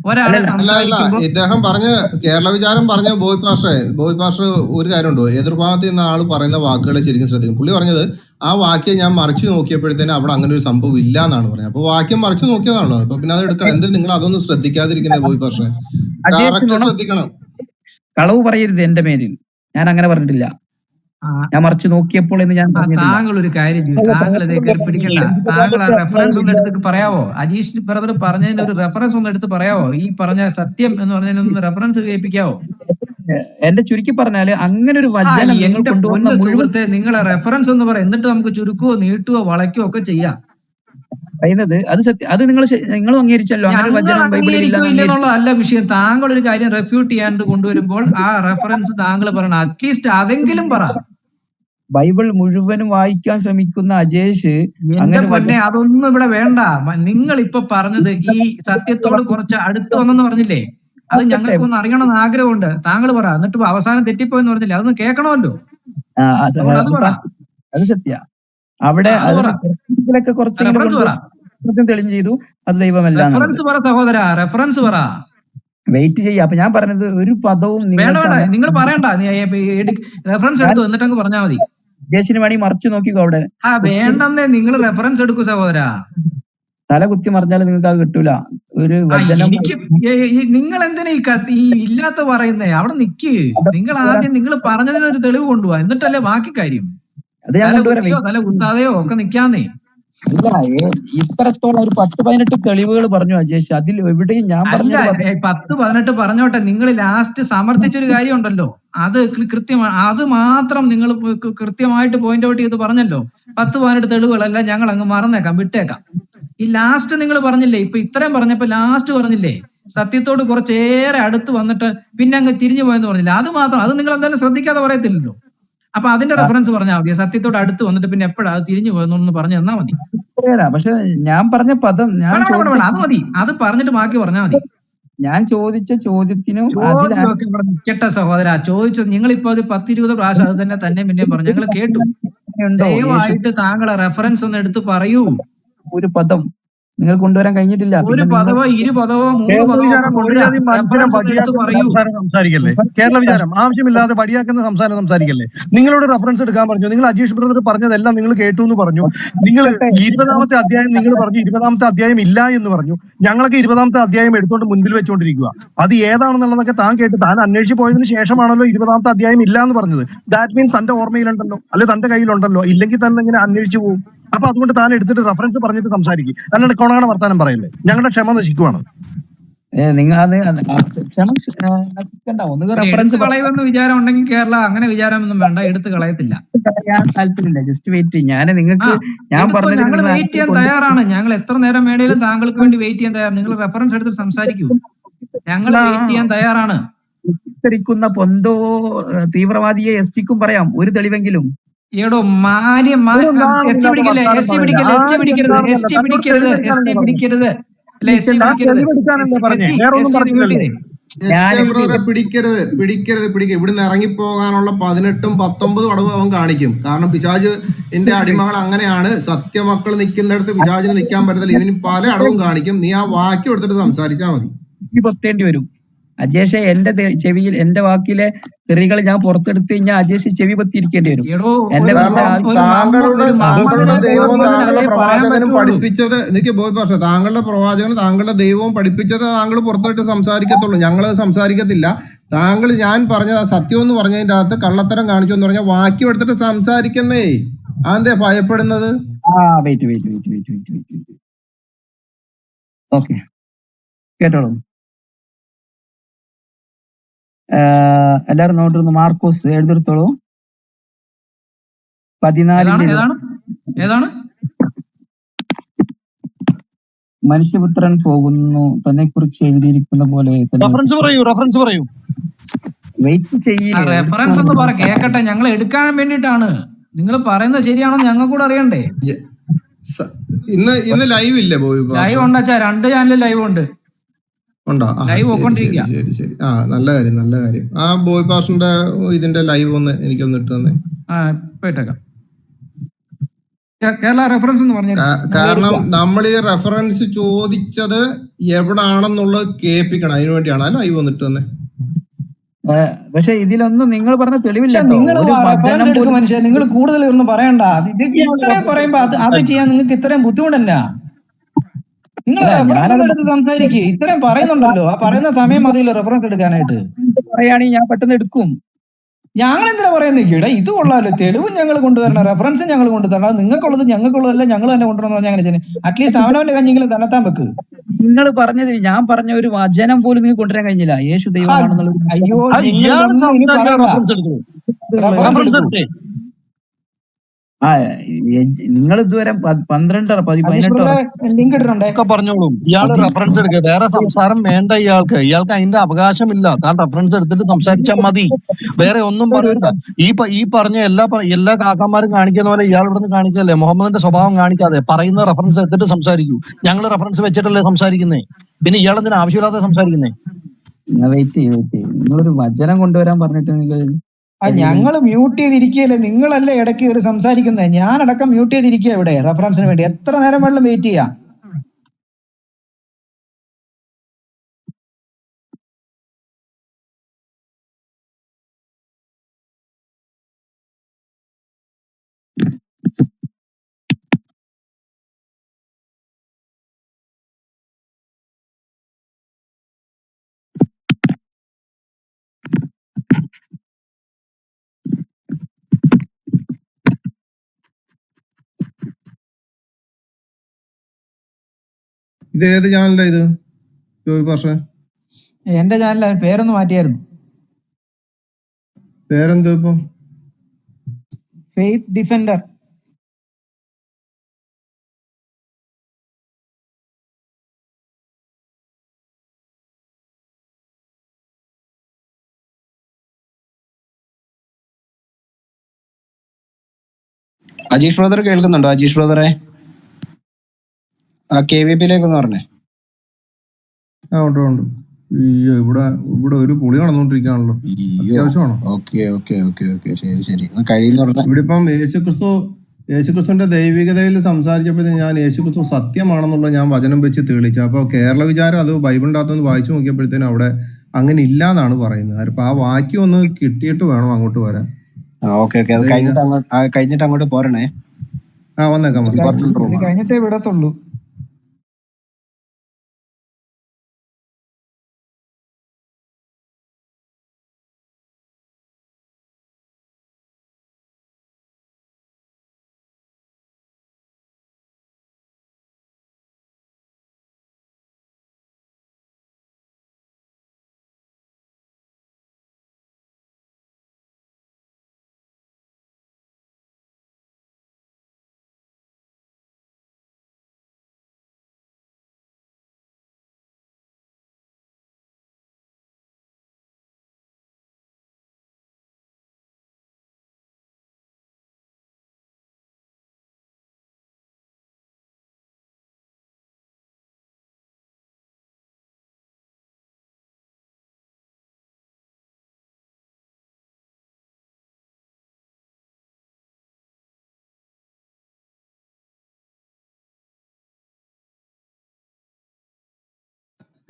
ഒരാളെ സംസാരിക്കുമ്പോൾ ഇദ്ദേഹം പറഞ്ഞ കേരള വിചാരം പറഞ്ഞ ബോയ് പാസ്റ്റർ ഒരു കാര്യമുണ്ടോ, എതിർഭാഗത്ത് നിന്ന് ആള് പറയുന്ന വാക്കുകളെ ശരിക്കും ശ്രദ്ധിക്കും. പുള്ളി പറഞ്ഞത് ആ വാക്യം ഞാൻ മറിച്ചു നോക്കിയപ്പോഴത്തേനും അവിടെ അങ്ങനെ ഒരു സംഭവം ഇല്ല എന്നാണ് പറഞ്ഞത്. അപ്പൊ വാക്യം മറിച്ചു നോക്കിയതാണല്ലോ. അപ്പൊ പിന്നെ അത് എടുക്കണം. എന്ത് നിങ്ങൾ അതൊന്നും ശ്രദ്ധിക്കാതിരിക്കുന്നത് ബോയ് പാസ്റ്ററെ? കറക്റ്റ് ശ്രദ്ധിക്കണം. കളവ് പറയരുത് എന്റെ മേലിൽ. ഞാൻ അങ്ങനെ പറഞ്ഞിട്ടില്ല. ഞാൻ മറിച്ച് നോക്കിയപ്പോൾ എന്ന് ഞാൻ താങ്കൾ ഒരു കാര്യം ചെയ്യും. താങ്കൾ ഇതേ കയറി പിടിക്കണ്ട. താങ്കൾ ആ റെഫറൻസ് ഒന്ന് എടുത്ത് പറയാവോ? അജീഷ് ബ്രദർ പറഞ്ഞതിന് ഒരു റെഫറൻസ് ഒന്ന് എടുത്ത് പറയാവോ? ഈ പറഞ്ഞ സത്യം എന്ന് പറഞ്ഞതിനൊന്ന് റെഫറൻസ് കേൾപ്പിക്കാവോ? എന്റെ ചുരുക്കി പറഞ്ഞാല് അങ്ങനെ ഒരു വചനം എന്റെ പൊന്നു സുഹൃത്തെ, നിങ്ങളെ റെഫറൻസ് ഒന്ന് പറയാം. എന്നിട്ട് നമുക്ക് ചുരുക്കുവോ നീട്ടുവോ വളയ്ക്കോ ഒക്കെ ചെയ്യാം. പറയുന്നത് അത് സത്യം. അത് നിങ്ങൾ അംഗീകരിച്ചല്ലോ. ഇല്ലെന്നുള്ളതല്ല വിഷയം. താങ്കൾ ഒരു കാര്യം റെഫ്യൂട്ട് ചെയ്യാണ്ട് കൊണ്ടുവരുമ്പോൾ ആ റെഫറൻസ് താങ്കൾ പറയണം. അറ്റ്ലീസ്റ്റ് അതെങ്കിലും പറ. ബൈബിൾ മുഴുവനും വായിക്കാൻ ശ്രമിക്കുന്ന അജേഷ് അങ്ങനെ അതൊന്നും ഇവിടെ വേണ്ട. നിങ്ങൾ ഇപ്പൊ പറഞ്ഞത് ഈ സത്യത്തോട് കുറച്ച് അടുത്ത് വന്നെന്ന് പറഞ്ഞില്ലേ, അത് ഞങ്ങൾക്കൊന്ന് അറിയണമെന്ന് ആഗ്രഹമുണ്ട്. താങ്കൾ പറ. എന്നിട്ട് അവസാനം തെറ്റിപ്പോയെന്ന് പറഞ്ഞില്ലേ, അതൊന്ന് കേൾക്കണമല്ലോ. അത് പറ. അത് സത്യ. അവിടെ കുറച്ച് തെളിഞ്ഞു ചെയ്തു. അത് ദൈവമല്ല. റെഫറൻസ് പറ സഹോദര, റെഫറൻസ് പറ. വെയിറ്റ് ചെയ്യാം. അപ്പൊ ഞാൻ പറഞ്ഞത് ഒരു പദവും നിങ്ങൾ പറയണ്ട. റെഫറൻസ് എടുത്തു എന്നിട്ട് അങ്ങ് പറഞ്ഞാൽ മതി. ജേഷിന് വേണമെങ്കിൽ മറിച്ചു നോക്കിക്കോ. അവിടെ വേണ്ടെന്നേ, നിങ്ങൾ റെഫറൻസ് എടുക്കൂ സഹോദര. തല കുത്തി മറിഞ്ഞാലും നിങ്ങൾക്ക് അത് കിട്ടൂല. ഒരു നിങ്ങൾ എന്തിനാ ഈ ഇല്ലാത്ത പറയുന്നേ? അവിടെ നിക്ക്. നിങ്ങൾ ആദ്യം നിങ്ങൾ പറഞ്ഞതിന് ഒരു തെളിവ് കൊണ്ടുപോവാ, എന്നിട്ടല്ലേ ബാക്കി കാര്യം. തല കുത്താതെയോ ഒക്കെ നിക്കാന്നേ. അല്ല, ഇത്രത്തോളം ഒരു 10-18 തെളിവുകൾ പറഞ്ഞു അജേഷ്. അതിൽ എവിടെയും ഞാൻ 10-18 പറഞ്ഞോട്ടെ. നിങ്ങൾ ലാസ്റ്റ് സമർത്ഥിച്ചൊരു കാര്യം ഉണ്ടല്ലോ, അത് കൃത്യമാണ്. അത് മാത്രം നിങ്ങൾ കൃത്യമായിട്ട് പോയിന്റ് ഔട്ട് ചെയ്ത് പറഞ്ഞല്ലോ. 10-18 തെളിവുകളെല്ലാം ഞങ്ങൾ അങ്ങ് മറന്നേക്കാം, വിട്ടേക്കാം. ഈ ലാസ്റ്റ് നിങ്ങൾ പറഞ്ഞില്ലേ, ഇപ്പൊ ഇത്രയും പറഞ്ഞപ്പോ ലാസ്റ്റ് പറഞ്ഞില്ലേ സത്യത്തോട് കുറച്ചേറെ അടുത്ത് വന്നിട്ട് പിന്നെ അങ്ങ് തിരിഞ്ഞു പോയെന്ന് പറഞ്ഞില്ല. അത് മാത്രം. അത് നിങ്ങൾ എന്തായാലും ശ്രദ്ധിക്കാതെ പറയത്തില്ലല്ലോ. അപ്പൊ അതിന്റെ റെഫറൻസ് പറഞ്ഞാൽ മതി. സത്യത്തോട് അടുത്ത് വന്നിട്ട് പിന്നെ എപ്പോഴാ അത് തിരിഞ്ഞു പോയെന്നൊന്ന് പറഞ്ഞു തന്നാ മതി. പക്ഷെ ഞാൻ പറഞ്ഞ പദം അത് മതി. അത് പറഞ്ഞിട്ട് ബാക്കി പറഞ്ഞാൽ മതി. ഞാൻ ചോദിച്ച ചോദ്യത്തിനും കേട്ട സഹോദര ചോദിച്ചത് നിങ്ങളിപ്പോ അത് 10-20 പ്രാവശ്യം അത് തന്നെ പിന്നെയും പറഞ്ഞു. ഞങ്ങൾ കേട്ടു. ദയവായിട്ട് താങ്കളെ റെഫറൻസ് ഒന്ന് എടുത്ത് പറയൂ. ഒരു പദം നിങ്ങൾ കൊണ്ടുവരാൻ കഴിഞ്ഞിട്ടില്ല. ഒരു പദവോ 2 പദവോ 3 പദവോ സംസാരിക്കല്ലേ? കേരള വിചാരം ആവശ്യമില്ലാതെ വടിയാക്കുന്ന സംസാരിക്കല്ലേ? നിങ്ങളോട് റെഫറൻസ് എടുക്കാൻ പറഞ്ഞു. നിങ്ങൾ അജീഷ് ബ്രദർ പറഞ്ഞതെല്ലാം നിങ്ങൾ കേട്ടു എന്ന് പറഞ്ഞു. നിങ്ങൾ 20-ാമത്തെ അധ്യായം നിങ്ങൾ പറഞ്ഞു. 20-ാമത്തെ അധ്യായം ഇല്ല എന്ന് പറഞ്ഞു. ഞങ്ങളൊക്കെ 20-ാമത്തെ അധ്യായം എടുത്തോണ്ട് മുൻപിൽ വെച്ചുകൊണ്ടിരിക്കുക. അത് ഏതാണെന്നുള്ളതൊക്കെ താൻ കേട്ട് താൻ അന്വേഷിച്ച് പോയതിനു ശേഷമാണല്ലോ 20-ാമത്തെ അധ്യായം ഇല്ല എന്ന് പറഞ്ഞത്. ദാറ്റ് മീൻസ് തന്റെ ഓർമ്മയിലുണ്ടല്ലോ, അല്ലെ തന്റെ കയ്യിലുണ്ടല്ലോ. ഇല്ലെങ്കിൽ തന്നെ ഇങ്ങനെ അന്വേഷിച്ചു പോകും. അപ്പൊ അതുകൊണ്ട് താൻ എടുത്തിട്ട് റെഫറൻസ് പറഞ്ഞിട്ട് സംസാരിക്കും. അല്ലാണ്ട് കൊണാണ് വർത്താനം പറയല്ലേ. ഞങ്ങളുടെ ക്ഷമ നശിക്കുവാണ്. കളയുമെന്ന് വിചാരം ഉണ്ടെങ്കിൽ കേരള അങ്ങനെ വിചാരമൊന്നും വേണ്ട, എടുത്ത് കളയത്തില്ല. താല്പര്യമില്ല. Just wait. നിങ്ങൾക്ക് ഞങ്ങൾ വെയിറ്റ് ചെയ്യാൻ തയ്യാറാണ്. ഞങ്ങൾ എത്ര നേരം വേണേലും താങ്കൾക്ക് വേണ്ടി വെയിറ്റ് ചെയ്യാൻ തയ്യാറാണ്. നിങ്ങൾ റെഫറൻസ് എടുത്ത് സംസാരിക്കൂ. ഞങ്ങൾ വെയിറ്റ് ചെയ്യാൻ തയ്യാറാണ്. ചിത്രീകരിക്കുന്ന പൊന്തോ തീവ്രവാദിയെ എസ് ടിക്കും പറയാം ഒരു തെളിവെങ്കിലും. എടോ മാന്യം ഒരു എസ് ടി നാളുമില്ലാത്ത പിടിക്കല്ലേ, വർത്താനം എസ് ടി പറയില്ല. പിടിക്കരുത്, എസ് ടി ആരും പിടിക്കരുത്, എന്താണെന്നല്ല, എസ് ടി തന്നോട് പിടിക്കരുത്, എസ് ടി തെളിവെടുക്കാനല്ലേ പറഞ്ഞത്? പിടിക്കരുത്, അല്ല എസ് ടി ആ പിടിക്കരുത്, തെളിവെടുക്കാനല്ലേ പറഞ്ഞേ, എസ് വേറെ ഒന്നും ടി മ്യൂട്ട് പറഞ്ഞില്ലല്ലോ. ചെയ്തേ. എസ് ബ്രദറെ പിടിക്കരുത് പിടിക്കരുത് പിടിക്കരുത്. ഇവിടുന്ന് ഇറങ്ങിപ്പോകാനുള്ള 18ഉം 19 അടവ് അവൻ കാണിക്കും. കാരണം പിശാജ് എന്റെ അടിമകൾ അങ്ങനെയാണ്. സത്യമക്കൾ നിൽക്കുന്നിടത്ത് പിശാചിന് നിൽക്കാൻ പറ്റത്തില്ല. ഇവന് പല അടവും കാണിക്കും. നീ ആ വാക്യം എടുത്തിട്ട് സംസാരിച്ചാൽ മതി. പൊത്തേണ്ടി വരും. അജേഷെ എന്റെ ചെവിയിൽ എന്റെ വാക്കിലെ തെറികൾ ഞാൻ പുറത്തെടുത്ത് കഴിഞ്ഞാൽ അജേഷ് ചെവി പൊത്തിയിരിക്കേണ്ടി വരും. എടോ എന്റെ ഒരു കാരണം താങ്കളുടെ ദൈവവും താങ്കളുടെ പ്രവാചകനും പഠിപ്പിച്ചത് എനിക്ക് പോയി പക്ഷേ താങ്കളുടെ പ്രവാചകനും താങ്കളുടെ ദൈവവും പഠിപ്പിച്ചത് താങ്കൾ പുറത്തോട്ട് സംസാരിക്കത്തുള്ളൂ. ഞങ്ങളത് സംസാരിക്കത്തില്ല. താങ്കൾ ഞാൻ പറഞ്ഞ സത്യം എന്ന് പറഞ്ഞതിന്റെ അകത്ത് കള്ളത്തരം കാണിച്ചു എന്ന് പറഞ്ഞാൽ വാക്യം എടുത്തിട്ട് സംസാരിക്കുന്നേ. അതെന്താ ഭയപ്പെടുന്നത്? വെയിറ്റ്. ഓക്കെ, കേട്ടോളൂ. എല്ലാരും നോട്ടിരുന്നു. മാർക്കോസ് എഴുതിർത്തോളൂ. 14 ഏതാണ് മനുഷ്യപുത്രൻ പോകുന്നു തന്നെ കുറിച്ച് എഴുതിയിരിക്കുന്ന പോലെ റഫറൻസ് പറയൂ. വെയിറ്റ് ചെയ്യേ. റെഫറൻസ് ഒന്ന് പറ കേക്കട്ടെ, ഞങ്ങൾ എടുക്കാൻ വേണ്ടിട്ടാണ്. നിങ്ങൾ പറയുന്നത് ശരിയാണോ ഞങ്ങൾക്ക് കൂടെ അറിയണ്ടേ. ഇന്ന് ലൈവ് ഇല്ലേ പോയി? ലൈവ് ഉണ്ടാച്ചാ 2 ചാനലിൽ ലൈവ് ഉണ്ട്. ഉണ്ടോ? ശരി. ആ നല്ല കാര്യം. ആ ബോയ് പാഷന്റെ ഇതിന്റെ ലൈവ് ഒന്ന് എനിക്കൊന്ന് ഇട്ട് തന്നെ. പോയിട്ടേക്കാം. കേരള റെഫറൻസ് എന്ന് പറഞ്ഞു. കാരണം നമ്മൾ ഈ റെഫറൻസ് ചോദിച്ചത് എവിടാണെന്നുള്ളത് കേൾപ്പിക്കണം. അതിനു വേണ്ടിയാണ് ആ ലൈവ് വന്നിട്ട് തന്നെ. പക്ഷെ ഇതിലൊന്നും നിങ്ങൾ പറഞ്ഞ തെളിവില്ല. മനുഷ്യ നിങ്ങൾ കൂടുതൽ ഒന്നും പറയണ്ട. ഇത്രയും പറയുമ്പോ അത് ചെയ്യാൻ നിങ്ങൾക്ക് ഇത്രയും ബുദ്ധിമുട്ടല്ല. നിങ്ങൾ റെഫറൻസ് എടുത്ത് സംസാരിക്കുക. ഇത്രയും പറയുന്നുണ്ടല്ലോ, ആ പറയുന്ന സമയം മതിയല്ലോ റെഫറൻസ് എടുക്കാനായിട്ട്. പറയുകയാണെങ്കിൽ ഞാൻ പെട്ടെന്ന് എടുക്കും. ഞങ്ങൾ എന്തിനാ പറയുന്നത്? ഇവിടെ ഇത് കൊള്ളാമല്ലോ, തെളിവും ഞങ്ങൾ കൊണ്ടുവരണം, റെഫറൻസും ഞങ്ങൾ കൊണ്ടുതരണം. നിങ്ങൾക്കുള്ളത് ഞങ്ങൾക്കുള്ളതല്ല, ഞങ്ങൾ തന്നെ കൊണ്ടുവരണം പറഞ്ഞാൽ അങ്ങനെ ചെയ്യണം. അറ്റ്ലീസ്റ്റ് അവനവന്റെ കഞ്ഞെങ്കിലും തന്നെത്താൻ വെക്ക്. നിങ്ങൾ പറഞ്ഞത് ഞാൻ പറഞ്ഞ ഒരു വചനം പോലും നിങ്ങൾക്ക് കൊണ്ടുവരാൻ കഴിഞ്ഞില്ല. യേശു ദൈവമാണെന്നുള്ള. അയ്യോ, നിങ്ങൾ ഇതുവരെ 12 ലിങ്ക് ഇട്ടിട്ടുണ്ടേ പറഞ്ഞോളൂ. ഇയാള് റെഫറൻസ് എടുക്കുക. വേറെ സംസാരം വേണ്ട ഇയാൾക്ക് അതിന്റെ അവകാശമില്ല. താൻ റെഫറൻസ് എടുത്തിട്ട് സംസാരിച്ചാൽ മതി. വേറെ ഒന്നും പറയണ്ട. ഈ പറഞ്ഞ എല്ലാ കാക്കന്മാരും കാണിക്കുന്ന പോലെ ഇയാൾ ഇവിടുന്ന് കാണിക്കല്ലേ. മുഹമ്മദിന്റെ സ്വഭാവം കാണിക്കാതെ പറയുന്ന റെഫറൻസ് എടുത്തിട്ട് സംസാരിക്കൂ. ഞങ്ങൾ റെഫറൻസ് വെച്ചിട്ടല്ലേ സംസാരിക്കുന്നേ. പിന്നെ ഇയാൾ എന്തിനാ ആവശ്യമില്ലാതെ സംസാരിക്കുന്നേ? വെയിറ്റ് നിങ്ങളൊരു വചനം കൊണ്ടുവരാൻ പറഞ്ഞിട്ട് നിങ്ങൾ ഞങ്ങൾ മ്യൂട്ട് ചെയ്തിരിക്കുകയല്ലേ, നിങ്ങളല്ലേ ഇടയ്ക്ക് കയറി സംസാരിക്കുന്നത്. ഞാനടക്കം മ്യൂട്ട് ചെയ്തിരിക്കുക ഇവിടെ റെഫറൻസിന് വേണ്ടി. എത്ര നേരം വേണം വെയിറ്റ് ചെയ്യാം. ഇത് ഏത് ചാനലാ ഇത് ജോയ് പാഷേ? എന്റെ ചാനൽ പേരൊന്ന് മാറ്റിയായിരുന്നു. പേരെന്തോ ഇപ്പം? Faith defender. അജീഷ് ബ്രദർ കേൾക്കുന്നുണ്ടോ? അജീഷ് ബ്രദറെ ആ KVP-ലേക്ക് ഒന്ന് പറഞ്ഞേ. ഉണ്ട്. അയ്യോ, ഇവിടെ ഒരു പുളി നടന്നുകൊണ്ടിരിക്കുകയാണല്ലോ. അത്യാവശ്യമാണോ? ഓക്കെ ശരി കഴിയുന്ന ഇവിടെ ഇപ്പം യേശുക്രിസ്തുവിന്റെ ദൈവികതയിൽ സംസാരിച്ചപ്പോഴത്തേക്ക് ഞാൻ യേശുക്രിസ്തു സത്യമാണെന്നുള്ളത് ഞാൻ വചനം വെച്ച് തെളിയിച്ചു. അപ്പൊ കേരള വിചാരം അത് ബൈബിളിന്റെ അകത്തൊന്ന് വായിച്ചു നോക്കിയപ്പോഴത്തേനും അവിടെ അങ്ങനെ ഇല്ല എന്നാണ് പറയുന്നത്. അപ്പൊ ആ വാക്യം ഒന്ന് കിട്ടിയിട്ട് വേണം അങ്ങോട്ട് വരാൻ. ഓക്കെ അത് കഴിഞ്ഞിട്ട് അങ്ങോട്ട് പോരണേ. വന്നേക്കാം. കഴിഞ്ഞിട്ടേ വിടത്തുള്ളൂ.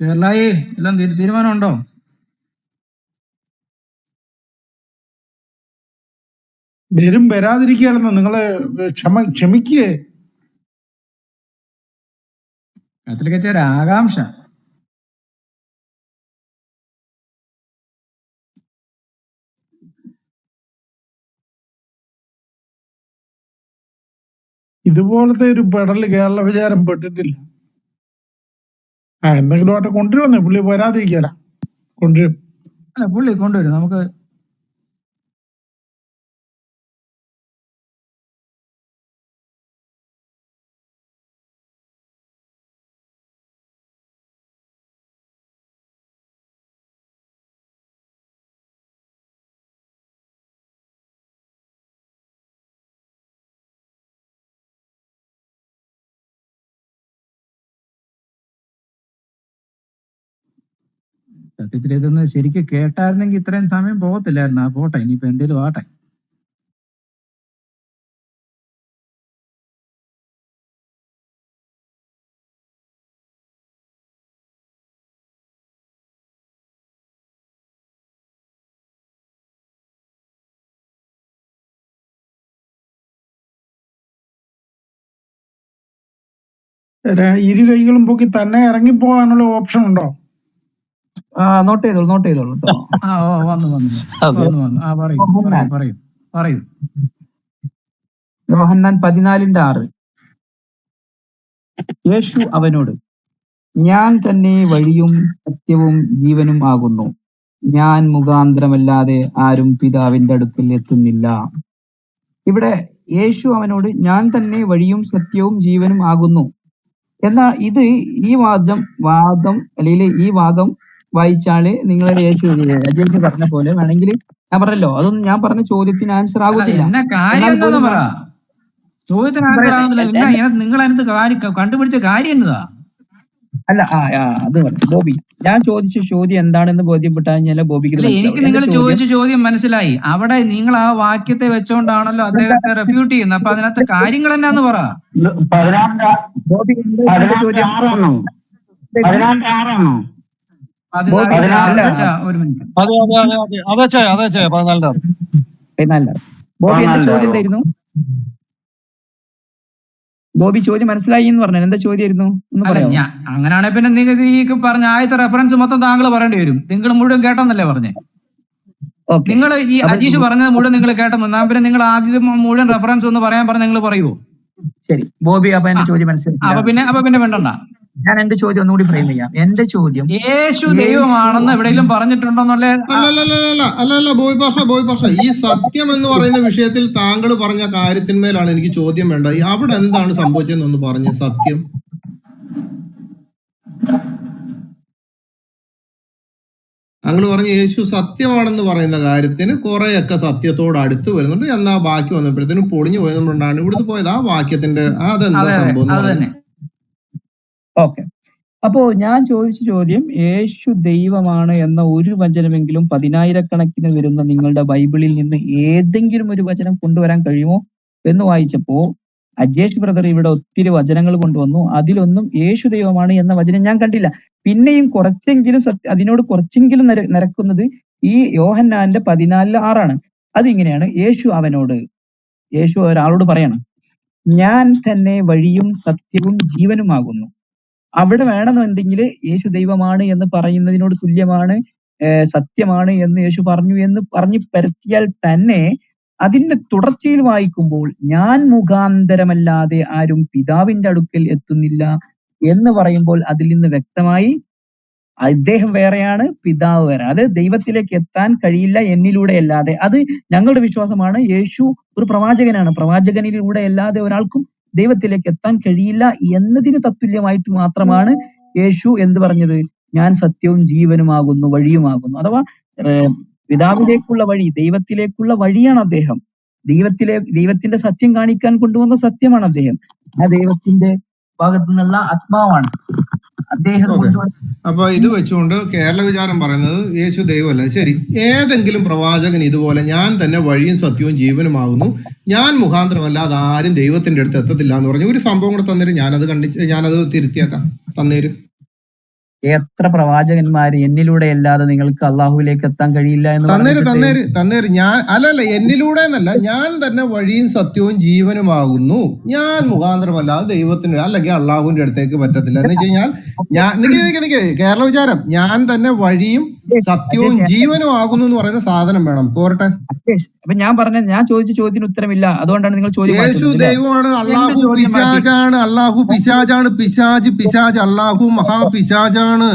കേരളായി എല്ലാം തീരുമാനമുണ്ടോ? വരും വരാതിരിക്കുകയാണെന്ന് നിങ്ങള് ക്ഷമിക്കേ. കത്തിരിക്കച്ച ഒരു ആകാംക്ഷ. ഇതുപോലത്തെ ഒരു പെടല് കേരള വിചാരം പെട്ടിട്ടില്ല. എന്തെങ്കിലും ആയിട്ട് കൊണ്ടുവരുന്നേ, പുള്ളി വരാതിരിക്കല, കൊണ്ടുവരും. അല്ല, പുള്ളി കൊണ്ടുവരും. നമുക്ക് സത്യത്തിൽ ഇതൊന്ന് ശരിക്കും കേട്ടായിരുന്നെങ്കിൽ ഇത്രയും സമയം പോകത്തില്ലായിരുന്നു. ആ പോട്ടെ, ഇനിയിപ്പോ എന്തേലും ആട്ടെ. ഇരു കൈകളും പൊക്കി തന്നെ ഇറങ്ങിപ്പോകാനുള്ള ഓപ്ഷൻ ഉണ്ടോ? നോട്ട് ചെയ്തോളൂ കേട്ടോ. ആ വന്നു. ആ പറയൂ. യോഹന്നാൻ 14:6. യേശു അവനോട്, ഞാൻ തന്നെ വഴിയും സത്യവും ജീവനും ആകുന്നു. ഞാൻ മുഖാന്തരമല്ലാതെ ആരും പിതാവിന്റെ അടുക്കൽ എത്തുന്നില്ല. ഇവിടെ യേശു അവനോട് ഞാൻ തന്നെ വഴിയും സത്യവും ജീവനും ആകുന്നു എന്നാ ഇത് ഈ വാദം അല്ലെങ്കിൽ ഈ ഭാഗം വായിച്ചാല് നിങ്ങളെ അജയ്ക്ക് പറഞ്ഞ പോലെ വേണമെങ്കിൽ ഞാൻ പറഞ്ഞല്ലോ, അതൊന്നും ഞാൻ പറഞ്ഞ ചോദ്യത്തിന് ആൻസർ ആകുന്നില്ല. എന്നാ കാര്യം എന്താന്ന് പറ. ചോദ്യത്തിന് ആൻസർ ആകുന്നില്ല. നിങ്ങൾ അതിനകത്ത് കണ്ടുപിടിച്ച കാര്യം എന്നതാ? അല്ല അത് ബോബി, ഞാൻ ചോദിച്ച ചോദ്യം എന്താണെന്ന് ബോധ്യപ്പെട്ടാൽ ബോബിക്ക് എനിക്ക് നിങ്ങൾ ചോദിച്ച ചോദ്യം മനസ്സിലായി. അവിടെ നിങ്ങൾ ആ വാക്യത്തെ വെച്ചോണ്ടാണല്ലോ അദ്ദേഹത്തെ റെഫ്യൂട്ട് ചെയ്യുന്നത്. അപ്പൊ അതിനകത്ത് കാര്യങ്ങൾ എന്നാന്ന് പറ. ബോബി ഒരു മിനിറ്റ്. ബോബി എന്റെ ചോദ്യം എന്തായിരുന്നു? ബോബി ചോദ്യം മനസ്സിലായി എന്ന് പറഞ്ഞു. എന്താ ചോദ്യമായിരുന്നു? അങ്ങനെയാണെങ്കിൽ പിന്നെ നിങ്ങൾ ഈ പറഞ്ഞ ആദ്യത്തെ റെഫറൻസ് മൊത്തം താങ്കൾ പറയേണ്ടി വരും. നിങ്ങൾ മുഴുവൻ കേട്ടെന്നല്ലേ പറഞ്ഞേ? നിങ്ങൾ ഈ അജീഷ് പറഞ്ഞത് മുഴുവൻ നിങ്ങൾ കേട്ടെന്നാ പിന്നെ നിങ്ങൾ ആദ്യം മുഴുവൻ റെഫറൻസ് ഒന്ന് പറയാൻ പറഞ്ഞ നിങ്ങൾ പറയുമോ? ശരി ബോബി, അപ്പൊ എന്റെ ചോദ്യം മനസ്സിലായി. അപ്പൊ പിന്നെ വേണ്ടണ്ട. ഞാൻ എന്റെ ചോദ്യം ഒന്നുകൂടി ഫ്രെയിം ചെയ്യാം. എന്റെ ചോദ്യം യേശു ദൈവമാണെന്ന് എവിടെയെങ്കിലും പറഞ്ഞിട്ടുണ്ടോന്നല്ലേ? അല്ല ബോയ് പാഷ, ഈ സത്യം എന്ന് പറയുന്ന വിഷയത്തിൽ താങ്കൾ പറഞ്ഞ കാര്യത്തിന്മേലാണ് എനിക്ക് ചോദ്യം വേണ്ടത്. അവിടെ എന്താണ് സംഭവിച്ചതെന്നൊന്ന് പറഞ്ഞ സത്യം. താങ്കൾ പറഞ്ഞ യേശു സത്യമാണെന്ന് പറയുന്ന കാര്യത്തിന് കുറെയൊക്കെ സത്യത്തോട് അടുത്ത് വരുന്നുണ്ട്. എന്നാ ബാക്കി വന്നപ്പോഴത്തേനും പൊളിഞ്ഞു പോയതുകൊണ്ടാണ് ഇവിടുത്തെ പോയത്. ആ വാക്യത്തിന്റെ അതെന്താ സംഭവം? ഓക്കെ, അപ്പോ ഞാൻ ചോദിച്ച ചോദ്യം, യേശു ദൈവമാണ് എന്ന ഒരു വചനമെങ്കിലും 10,000 വരുന്ന നിങ്ങളുടെ ബൈബിളിൽ നിന്ന് ഏതെങ്കിലും ഒരു വചനം കൊണ്ടുവരാൻ കഴിയുമോ എന്ന് വായിച്ചപ്പോ അജേഷ് ബ്രദർ ഇവിടെ ഒത്തിരി വചനങ്ങൾ കൊണ്ടുവന്നു. അതിലൊന്നും യേശു ദൈവമാണ് എന്ന വചനം ഞാൻ കണ്ടില്ല. പിന്നെയും കുറച്ചെങ്കിലും അതിനോട് കുറച്ചെങ്കിലും നിരക്കുന്നത് ഈ യോഹന്നാന്റെ 14:6. അതിങ്ങനെയാണ്, യേശു ഒരാളോട് പറയണം, ഞാൻ തന്നെ വഴിയും സത്യവും ജീവനുമാകുന്നു. അവിടെ വേണമെന്നുണ്ടെങ്കിൽ യേശു ദൈവമാണ് എന്ന് പറയുന്നതിനോട് തുല്യമാണ്, സത്യമാണ് എന്ന് യേശു പറഞ്ഞു എന്ന് പറഞ്ഞ് പരത്തിയാൽ തന്നെ അതിന്റെ തുടർച്ചയിൽ വായിക്കുമ്പോൾ ഞാൻ മുഖാന്തരമല്ലാതെ ആരും പിതാവിന്റെ അടുക്കൽ എത്തുന്നില്ല എന്ന് പറയുമ്പോൾ അതിൽ നിന്ന് വ്യക്തമായി അദ്ദേഹം വേറെയാണ്, പിതാവ് വേറെ. അത് ദൈവത്തിലേക്ക് എത്താൻ കഴിയില്ല എന്നിലൂടെ അല്ലാതെ. അത് ഞങ്ങളുടെ വിശ്വാസമാണ്. യേശു ഒരു പ്രവാചകനാണ്. പ്രവാചകനിലൂടെ അല്ലാതെ ഒരാൾക്കും ദൈവത്തിലേക്ക് എത്താൻ കഴിയില്ല എന്നതിന് തത്തുല്യമായിട്ട് മാത്രമാണ് യേശു എന്ത് പറഞ്ഞത്? ഞാൻ സത്യവും ജീവനുമാകുന്നു, വഴിയുമാകുന്നു. അഥവാ പിതാവിലേക്കുള്ള വഴി, ദൈവത്തിലേക്കുള്ള വഴിയാണ് അദ്ദേഹം. ദൈവത്തിന്റെ സത്യം കാണിക്കാൻ കൊണ്ടുവന്ന സത്യമാണ് അദ്ദേഹം. ആ ദൈവത്തിന്റെ ഭാഗത്തു നിന്നുള്ള ആത്മാവാണ് അദ്ദേഹം. അപ്പൊ ഇത് വെച്ചുകൊണ്ട് കേരള വിചാരം പറയുന്നത് യേശു ദൈവമല്ല. ശരി, ഏതെങ്കിലും പ്രവാചകൻ ഇതുപോലെ ഞാൻ തന്നെ വഴിയും സത്യവും ജീവനുമാകുന്നു, ഞാൻ മുഖാന്തരമല്ലാതെ ആരും ദൈവത്തിന്റെ അടുത്ത് എത്തത്തില്ല എന്ന് പറഞ്ഞു ഒരു സംഭവം കൂടെ തന്നേരും, ഞാനത് തിരുത്തിയാക്കാം. തന്നേരും. എത്ര പ്രവാചകന്മാര് എന്നിലൂടെ അല്ലാതെ നിങ്ങൾക്ക് അള്ളാഹുവിലേക്ക് എത്താൻ കഴിയില്ല എന്ന് തന്നേര് ഞാൻ അല്ലല്ല എന്നിലൂടെ എന്നല്ല, ഞാൻ തന്നെ വഴിയും സത്യവും ജീവനുമാകുന്നു, ഞാൻ മുഖാന്തരമല്ലാതെ ദൈവത്തിന് അല്ലെങ്കിൽ അള്ളാഹുവിന്റെ അടുത്തേക്ക് പറ്റത്തില്ല എന്ന് വെച്ച് കഴിഞ്ഞാൽ ഞാൻ നിക്ക് കേരള വിചാരം, ഞാൻ തന്നെ വഴിയും സത്യവും ജീവനും ആകുന്നു എന്ന് പറയുന്ന സാധനം വേണം. പോരട്ടെ, അപ്പൊ ഞാൻ ചോദിച്ച ചോദ്യത്തിന് ഉത്തരമില്ല, അതുകൊണ്ടാണ് നിങ്ങൾ യേശു ദൈവമാണ്, അള്ളാഹു പിശാചാണ്, അള്ളാഹു പിശാചാണ്, പിശാജ് അള്ളാഹു മഹാപിശാചാണ്.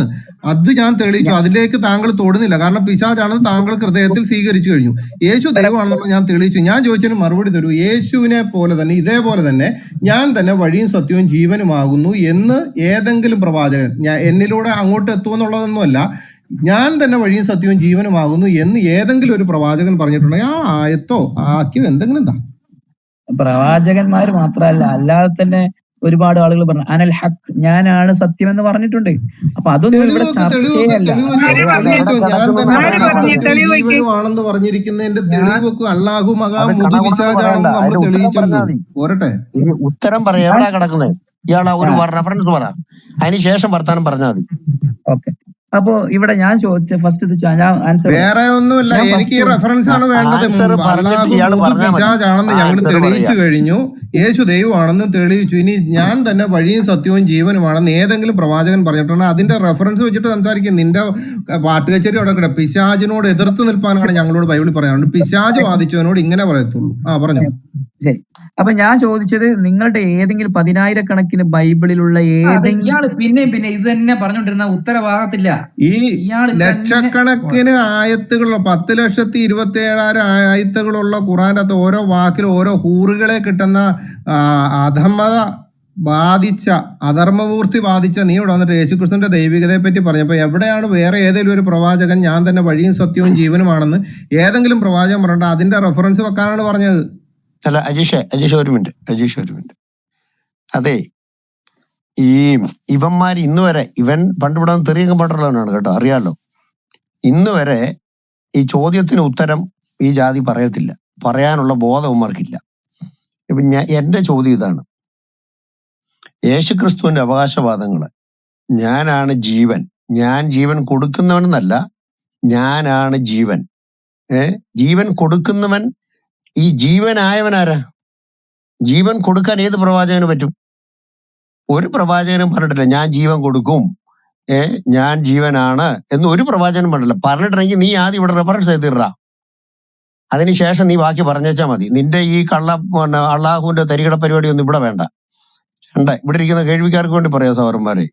അത് ഞാൻ തെളിയിച്ചു. അതിലേക്ക് താങ്കൾ തൊടുന്നില്ല, കാരണം പിശാചാണെന്ന് താങ്കൾ ഹൃദയത്തിൽ സ്വീകരിച്ചു കഴിഞ്ഞു. യേശു ദൈവമാണെന്നുള്ള ഞാൻ തെളിയിച്ചു. ഞാൻ ചോദിച്ചതിന് മറുപടി തരൂ. യേശുവിനെ പോലെ തന്നെ ഇതേപോലെ തന്നെ ഞാൻ തന്നെ വഴിയും സത്യവും ജീവനുമാകുന്നു എന്ന് ഏതെങ്കിലും പ്രവാചകൻ, ഞാൻ എന്നിലൂടെ അങ്ങോട്ട് എത്തുമെന്നുള്ളതൊന്നുമല്ല, ഞാൻ തന്നെ വഴിയും സത്യവും ജീവനുമാകുന്നു എന്ന് ഏതെങ്കിലും ഒരു പ്രവാചകൻ പറഞ്ഞിട്ടുണ്ടെങ്കിൽ ആ ആയത്തോ ആക്കിയോ എന്തെങ്കിലും എന്താ? പ്രവാചകന്മാര് മാത്രമല്ല, അല്ലാതെ തന്നെ ഒരുപാട് ആളുകൾ പറഞ്ഞു അനൽ ഹക്ക്, ഞാനാണ് സത്യം എന്ന് പറഞ്ഞിട്ടുണ്ട്. അപ്പൊ അതൊന്നും ഇവിടെ ചർച്ചയല്ല. ആണെന്ന് പറഞ്ഞിരിക്കുന്നതിന്റെ തെളിവൊക്കെ അല്ലാഹു മഹാ മുതുപിശാചാണെന്ന് നമ്മൾ തെളിയിച്ചല്ലോ. പോരട്ടെ, ഉത്തരം പറയാ എവിടാ കിടക്കുന്നത്? ഇയാളെ ഒരു റെഫറൻസ് പറ, അതിനുശേഷം വർത്താനം പറഞ്ഞാൽ മതി. ഓക്കെ, അപ്പോ ഇവിടെ ഞാൻ ചോദിച്ച ഫസ്റ്റ് ആൻസർ വേറെ ഒന്നുമില്ല, എനിക്ക് ഈ റെഫറൻസ് ആണ് വേണ്ടത്. പിശാചാണെന്ന് ഞങ്ങൾ തെളിയിച്ചു കഴിഞ്ഞു, യേശു ദൈവമാണെന്ന് തെളിയിച്ചു. ഇനി ഞാൻ തന്നെ വഴിയും സത്യവും ജീവനുമാണെന്ന് ഏതെങ്കിലും പ്രവാചകൻ പറഞ്ഞിട്ടുണ്ടെങ്കിൽ അതിന്റെ റെഫറൻസ് വെച്ചിട്ട് സംസാരിക്കും. നിന്റെ പാട്ട് കച്ചേരി അവിടെ കിട. പിശാചിനോട് എതിർത്ത് നിൽപ്പാനാണ് ഞങ്ങളോട് ബൈബിളിൽ പറയാനുണ്ട്. പിശാച് വാദിച്ചവനോട് ഇങ്ങനെ പറയത്തുള്ളൂ. പറഞ്ഞു. ശരി, അപ്പൊ ഞാൻ ചോദിച്ചത് നിങ്ങളുടെ ഏതെങ്കിലും 10,000-കണക്കിന് ബൈബിളിലുള്ള ഇയാള് പിന്നെ ഇത് തന്നെ പറഞ്ഞോണ്ടിരുന്ന ഉത്തരവാകത്തില്ല. ഈ ലക്ഷക്കണക്കിന് ആയത്തുകളുള്ള 10,27,000 ആയത്തുകളുള്ള ഖുറാനകത്ത് ഓരോ വാക്കിലും ഓരോ ഹൂറുകളെ കിട്ടുന്ന അധമത ബാധിച്ച അധർമ്മപൂർത്തി ബാധിച്ച നീ ഇവിടെ വന്നിട്ട് യേശുക്രിസ്തുവിന്റെ ദൈവികതയെ പറ്റി പറഞ്ഞപ്പോ എവിടെയാണ് വേറെ ഏതെങ്കിലും ഒരു പ്രവാചകൻ ഞാൻ തന്നെ വഴിയും സത്യവും ജീവനുമാണെന്ന് ഏതെങ്കിലും പ്രവാചകൻ പറഞ്ഞിട്ട് അതിന്റെ റെഫറൻസ് വെക്കാനാണ് പറഞ്ഞത്? അല്ല അജീഷ് ഒരു മിനിറ്റ്. അതെ, ഈ ഇവന്മാർ ഇന്ന് വരെ, ഇവൻ പണ്ട് ഇവിടെ തെറിയങ്ങ് പാട്ടുള്ളവനാണ് കേട്ടോ, അറിയാലോ. ഇന്ന് വരെ ഈ ചോദ്യത്തിന് ഉത്തരം ഈ ജാതി പറയത്തില്ല, പറയാനുള്ള ബോധം ഉമ്മർക്കില്ല. ഇപ്പൊ എന്റെ ചോദ്യം ഇതാണ്, യേശുക്രിസ്തുവിന്റെ അവകാശവാദങ്ങള് ഞാനാണ് ജീവൻ, ഞാൻ ജീവൻ കൊടുക്കുന്നവനെന്നല്ല, ഞാനാണ് ജീവൻ. ജീവൻ കൊടുക്കുന്നവൻ, ഈ ജീവനായവനാരാ? ജീവൻ കൊടുക്കാൻ ഏത് പ്രവാചകന് പറ്റും? ഒരു പ്രവാചകനും പറഞ്ഞിട്ടില്ല ഞാൻ ജീവൻ കൊടുക്കും, ഞാൻ ജീവനാണ് എന്ന് ഒരു പ്രവാചകനും പറഞ്ഞില്ല. പറഞ്ഞിട്ടുണ്ടെങ്കിൽ നീ ആദ്യം ഇവിടെ റെഫറൻസ് ചെയ്തിടാ, അതിനുശേഷം നീ ബാക്കി പറഞ്ഞേച്ചാ മതി. നിന്റെ ഈ അള്ളാഹുവിന്റെ തരികട പരിപാടി ഒന്നും ഇവിടെ വേണ്ട. ഇവിടെ ഇരിക്കുന്ന കേൾവിക്കാർക്ക് വേണ്ടി പറയാം സഹോദരന്മാരെ.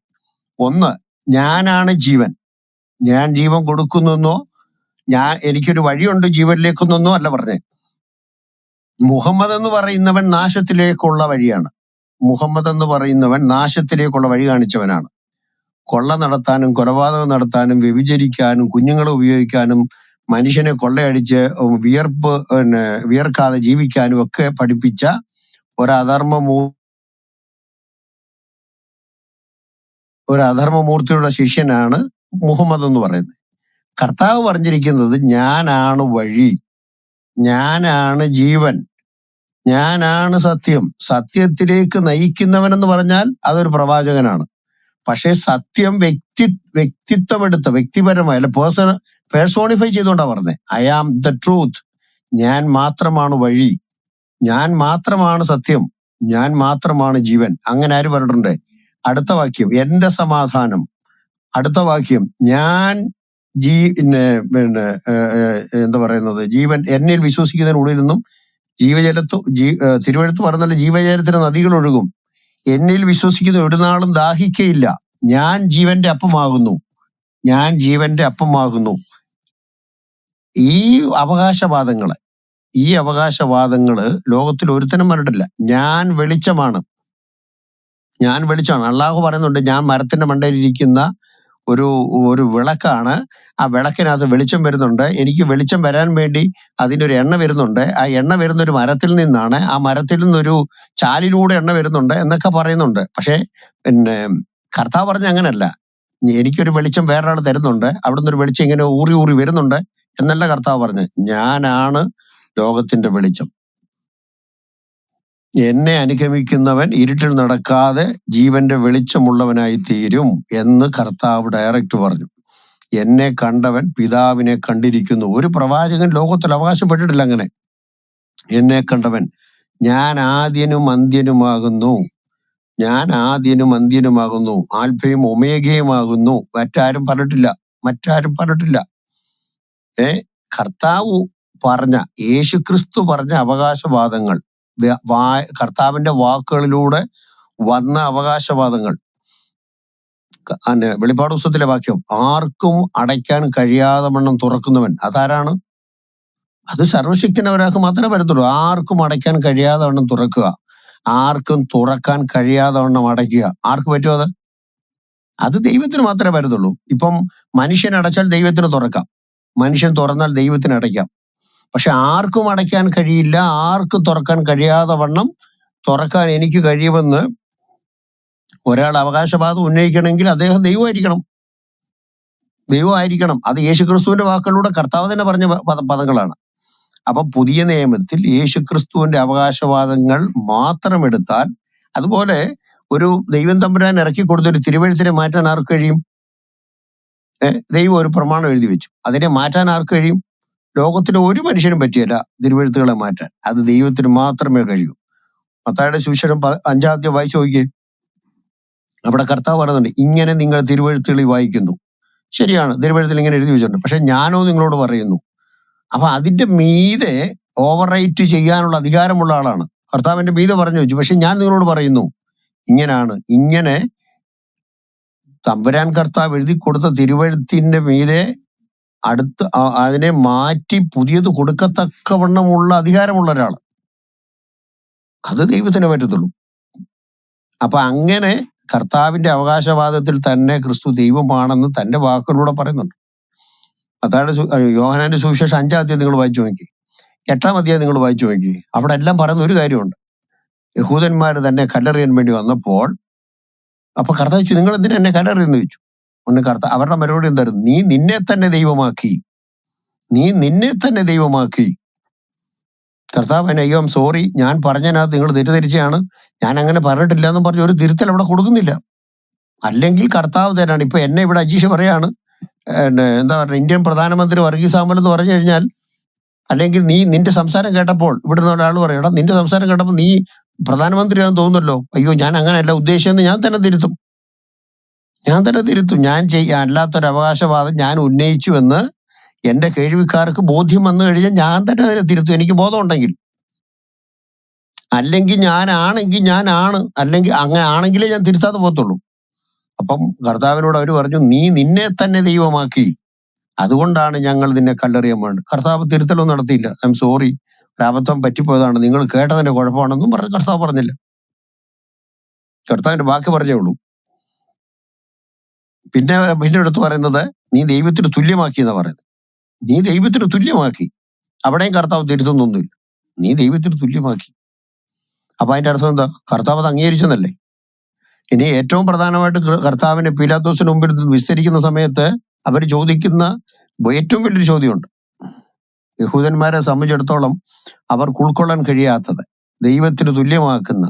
ഒന്ന്, ഞാനാണ് ജീവൻ, ഞാൻ ജീവൻ കൊടുക്കുന്നോ, എനിക്കൊരു വഴിയുണ്ട് ജീവനിലേക്കൊന്നോ അല്ല പറഞ്ഞേ. മുഹമ്മദ് എന്ന് പറയുന്നവൻ നാശത്തിലേക്കുള്ള വഴിയാണ്. മുഹമ്മദ് എന്ന് പറയുന്നവൻ നാശത്തിലേക്കുള്ള വഴി കാണിച്ചവനാണ്. കൊള്ള നടത്താനും കൊലപാതകം നടത്താനും വ്യഭിചരിക്കാനും കുഞ്ഞുങ്ങളെ ഉപയോഗിക്കാനും മനുഷ്യനെ കൊള്ളയടിച്ച് വിയർക്കാതെ ജീവിക്കാനും ഒക്കെ പഠിപ്പിച്ച ഒരു അധർമ്മമൂർത്തിയുടെ ശിഷ്യനാണ് മുഹമ്മദ് എന്ന് പറയുന്നത്. കർത്താവ് പറഞ്ഞിരിക്കുന്നത് ഞാനാണ് വഴി, ഞാനാണ് ജീവൻ, ഞാനാണ് സത്യം. സത്യത്തിലേക്ക് നയിക്കുന്നവൻ എന്ന് പറഞ്ഞാൽ അതൊരു പ്രവാചകനാണ്. പക്ഷെ സത്യം വ്യക്തിത്വമെടുത്ത വ്യക്തിപരമായ അല്ല പേഴ്സോണിഫൈ ചെയ്തുകൊണ്ടാ പറഞ്ഞത്. ഐ ആം ദ ട്രൂത്ത്, ഞാൻ മാത്രമാണ് വഴി, ഞാൻ മാത്രമാണ് സത്യം, ഞാൻ മാത്രമാണ് ജീവൻ. അങ്ങനെ ആര് പറഞ്ഞിട്ടുണ്ട്? അടുത്ത വാക്യം എന്റെ സമാധാനം. അടുത്ത വാക്യം ഞാൻ എന്താ പറയുന്നത്, ജീവൻ എന്നിൽ വിശ്വസിക്കുന്നതിനുള്ളിൽ നിന്നും തിരുവഴുത്ത് പറഞ്ഞാൽ ജീവജലത്തിന് നദികൾ ഒഴുകും, എന്നിൽ വിശ്വസിക്കുന്ന ഒരു നാളും ദാഹിക്കയില്ല, ഞാൻ ജീവന്റെ അപ്പമാകുന്നു, ഞാൻ ജീവന്റെ അപ്പമാകുന്നു. ഈ അവകാശവാദങ്ങള് ലോകത്തിൽ ഒരുത്തനും പറഞ്ഞിട്ടില്ല. ഞാൻ വെളിച്ചമാണ്. അള്ളാഹു പറയുന്നുണ്ട് ഞാൻ മരത്തിന്റെ മണ്ടയിൽ ഇരിക്കുന്ന ഒരു വിളക്കാണ്, ആ വിളക്കിനകത്ത് വെളിച്ചം വരുന്നുണ്ട്, എനിക്ക് വെളിച്ചം വരാൻ വേണ്ടി അതിൻ്റെ ഒരു എണ്ണ വരുന്നുണ്ട്, ആ എണ്ണ വരുന്ന ഒരു മരത്തിൽ നിന്നാണ്, ആ മരത്തിൽ നിന്നൊരു ചാലിലൂടെ എണ്ണ വരുന്നുണ്ട് എന്നൊക്കെ പറയുന്നുണ്ട്. പക്ഷെ കർത്താവ് പറഞ്ഞ അങ്ങനല്ല, എനിക്കൊരു വെളിച്ചം വേറൊരാൾ തരുന്നുണ്ട്, അവിടുന്ന് ഒരു വെളിച്ചം ഇങ്ങനെ ഊറി ഊറി വരുന്നുണ്ട് എന്നല്ല കർത്താവ് പറഞ്ഞ്. ഞാനാണ് ലോകത്തിന്റെ വെളിച്ചം. എന്നെ അനുഗമിക്കുന്നവൻ ഇരുട്ടിൽ നടക്കാതെ ജീവന്റെ വെളിച്ചമുള്ളവനായി തീരും എന്ന് കർത്താവ് ഡയറക്റ്റ് പറഞ്ഞു. എന്നെ കണ്ടവൻ പിതാവിനെ കണ്ടിരിക്കുന്നു. ഒരു പ്രവാചകൻ ലോകത്തിൽ അവകാശപ്പെട്ടിട്ടില്ല അങ്ങനെ. എന്നെ കണ്ടവൻ, ഞാൻ ആദ്യനും അന്ത്യനുമാകുന്നു, ഞാൻ ആദ്യനും അന്ത്യനുമാകുന്നു, ആൽഫയും ഒമേഗയുമാകുന്നു. മറ്റാരും പറഞ്ഞിട്ടില്ല. കർത്താവ് പറഞ്ഞ, യേശുക്രിസ്തു പറഞ്ഞ അവകാശവാദങ്ങൾ, കർത്താവിന്റെ വാക്കുകളിലൂടെ വന്ന അവകാശവാദങ്ങൾ, വെളിപ്പാട് പുസ്തകത്തിലെ വാക്യം, ആർക്കും അടയ്ക്കാൻ കഴിയാതെ വണ്ണം തുറക്കുന്നവൻ. അതാരാണ്? അത് സർവശക്തനവരാൾക്ക് മാത്രമേ വരത്തുള്ളൂ. ആർക്കും അടയ്ക്കാൻ കഴിയാതെ വണ്ണം തുറക്കുക, ആർക്കും തുറക്കാൻ കഴിയാതെ വണ്ണം അടയ്ക്കുക. ആർക്ക് പറ്റുമോ അത്? അത് ദൈവത്തിന് മാത്രമേ വരത്തുള്ളൂ. ഇപ്പം മനുഷ്യൻ അടച്ചാൽ ദൈവത്തിന് തുറക്കാം, മനുഷ്യൻ തുറന്നാൽ ദൈവത്തിന് അടയ്ക്കാം. പക്ഷെ ആർക്കും അടയ്ക്കാൻ കഴിയില്ല, ആർക്കും തുറക്കാൻ കഴിയാതെ വണ്ണം തുറക്കാൻ എനിക്ക് കഴിയുമെന്ന് ഒരാൾ അവകാശവാദം ഉന്നയിക്കണമെങ്കിൽ അദ്ദേഹം ദൈവമായിരിക്കണം. അത് യേശുക്രിസ്തുവിന്റെ വാക്കുകളിലൂടെ കർത്താവ് തന്നെ പറഞ്ഞ പദങ്ങളാണ്. അപ്പൊ പുതിയ നിയമത്തിൽ യേശുക്രിസ്തുവിന്റെ അവകാശവാദങ്ങൾ മാത്രം എടുത്താൽ, അതുപോലെ ഒരു ദൈവം തമ്പുരാൻ ഇറക്കി കൊടുത്തൊരു തിരുവെഴുത്തിനെ മാറ്റാൻ ആർക്ക് കഴിയും? ദൈവം ഒരു പ്രമാണം എഴുതി വെച്ചു, അതിനെ മാറ്റാൻ ആർക്ക് കഴിയും? ലോകത്തിലെ ഒരു മനുഷ്യനും പറ്റിയല്ല തിരുവെഴുത്തുകളെ മാറ്റാൻ. അത് ദൈവത്തിന് മാത്രമേ കഴിയൂ. മത്തായിയുടെ സുവിശേഷം 5-ാം അധ്യായം വായിച്ചു നോക്കിയേ. അവിടെ കർത്താവ് പറയുന്നുണ്ട്, ഇങ്ങനെ നിങ്ങൾ തിരുവെഴുത്തുകളിൽ വായിക്കുന്നു. ശരിയാണ്, തിരുവെഴുത്തിൽ ഇങ്ങനെ എഴുതി വെച്ചിട്ടുണ്ട്, പക്ഷെ ഞാനോ നിങ്ങളോട് പറയുന്നു. അപ്പൊ അതിന്റെ മീതെ ഓവർ റൈറ്റ് ചെയ്യാനുള്ള അധികാരമുള്ള ആളാണ് കർത്താവിന്റെ മീതെ പറഞ്ഞു വെച്ചു. പക്ഷെ ഞാൻ നിങ്ങളോട് പറയുന്നു ഇങ്ങനാണ്. ഇങ്ങനെ തമ്പുരാൻ കർത്താവ് എഴുതി കൊടുത്ത തിരുവെഴുത്തിന്റെ മീതെ അതിനെ മാറ്റി പുതിയത് കൊടുക്കത്തക്കവണ്ണമുള്ള അധികാരമുള്ള ഒരാൾ. അത് ദൈവത്തിന് പറ്റത്തുള്ളൂ. അപ്പൊ അങ്ങനെ കർത്താവിന്റെ അവകാശവാദത്തിൽ തന്നെ ക്രിസ്തു ദൈവമാണെന്ന് തന്റെ വാക്കുകളിലൂടെ പറയുന്നുണ്ട്. അതാണ് യോഹന്നാന്റെ സുവിശേഷം 5-ാം അധ്യായം നിങ്ങൾ വായിച്ചു നോക്കി, 8-ാം അധ്യായം നിങ്ങൾ വായിച്ചു നോക്കി. അവിടെ എല്ലാം പറയുന്ന ഒരു കാര്യമുണ്ട്. യഹൂദന്മാർ തന്നെ കല്ലെറിയാൻ വേണ്ടി വന്നപ്പോൾ, അപ്പൊ കർത്താവ് ചോദിച്ചു, നിങ്ങൾ എന്തിനാ എന്നെ കല്ലെറിയെന്ന് ചോദിച്ചു. അവരുടെ മറുപടി എന്തായിരുന്നു? നീ നിന്നെ തന്നെ ദൈവമാക്കി. കർത്താവ് അയ്യോ സോറി, ഞാൻ പറഞ്ഞതിനകത്ത് നിങ്ങൾ തെറ്റിദ്ധരിച്ചാണ്, ഞാൻ അങ്ങനെ പറഞ്ഞിട്ടില്ല എന്നും പറഞ്ഞ് ഒരു തിരുത്തൽ അവിടെ കൊടുക്കുന്നില്ല. അല്ലെങ്കിൽ കർത്താവ് തന്നെയാണ്. ഇപ്പൊ എന്നെ ഇവിടെ അജീഷ് പറയാണ്, എന്താ പറയുക, ഇന്ത്യൻ പ്രധാനമന്ത്രി വർഗീസ് സാമ്പൽ എന്ന് പറഞ്ഞു കഴിഞ്ഞാൽ, അല്ലെങ്കിൽ നീ നിന്റെ സംസാരം കേട്ടപ്പോൾ ഇവിടുന്ന് ഒരാൾ പറയടാ, നിന്റെ സംസാരം കേട്ടപ്പോൾ നീ പ്രധാനമന്ത്രിയാണെന്ന് തോന്നുന്നല്ലോ, അയ്യോ ഞാൻ അങ്ങനെയല്ല ഉദ്ദേശിച്ചെന്ന് ഞാൻ തന്നെ തിരുത്തും. ഞാൻ അല്ലാത്തൊരു അവകാശവാദം ഞാൻ ഉന്നയിച്ചു എന്ന് എന്റെ കേൾവിക്കാർക്ക് ബോധ്യം വന്നു കഴിഞ്ഞാൽ ഞാൻ തന്നെ അതിനെ തിരുത്തും, എനിക്ക് ബോധം ഉണ്ടെങ്കിൽ. അല്ലെങ്കിൽ ഞാനാണ്, അല്ലെങ്കിൽ അങ്ങനെ ആണെങ്കിലേ ഞാൻ തിരുത്താതെ പോകത്തുള്ളൂ. അപ്പം കർത്താവിനോട് അവർ പറഞ്ഞു, നീ നിന്നെ തന്നെ ദൈവമാക്കി, അതുകൊണ്ടാണ് ഞങ്ങൾ നിന്നെ കല്ലെറിയാൻ വേണ്ടത്. കർത്താവ് തിരുത്തലൊന്നും നടത്തിയില്ല. ഐ എം സോറി, ഒരബദ്ധം പറ്റിപ്പോയതാണ്, നിങ്ങൾ കേട്ടതിന്റെ കുഴപ്പമാണെന്നും പറഞ്ഞ് കർത്താവ് പറഞ്ഞില്ല. കർത്താവിന്റെ വാക്ക് പറഞ്ഞേ ഉള്ളൂ. പിന്നെ എടുത്ത് പറയുന്നത് നീ ദൈവത്തിന് തുല്യമാക്കി എന്നാ പറയുന്നത്. നീ ദൈവത്തിന് തുല്യമാക്കി, അവിടെയും കർത്താവ് തിരുത്തുന്നൊന്നുമില്ല. നീ ദൈവത്തിന് തുല്യമാക്കി. അപ്പൊ അതിന്റെ അർത്ഥം എന്താ? കർത്താവ് അത് അംഗീകരിച്ചെന്നല്ലേ. ഇനി ഏറ്റവും പ്രധാനമായിട്ട് കർത്താവിനെ പീലാത്തോസിന് മുമ്പിൽ വിസ്തരിക്കുന്ന സമയത്ത് അവർ ചോദിക്കുന്ന ഏറ്റവും വലിയൊരു ചോദ്യമുണ്ട്. യഹൂദന്മാരെ സംബന്ധിച്ചിടത്തോളം അവർക്ക് ഉൾക്കൊള്ളാൻ കഴിയാത്തത്, ദൈവത്തിന് തുല്യമാക്കുന്ന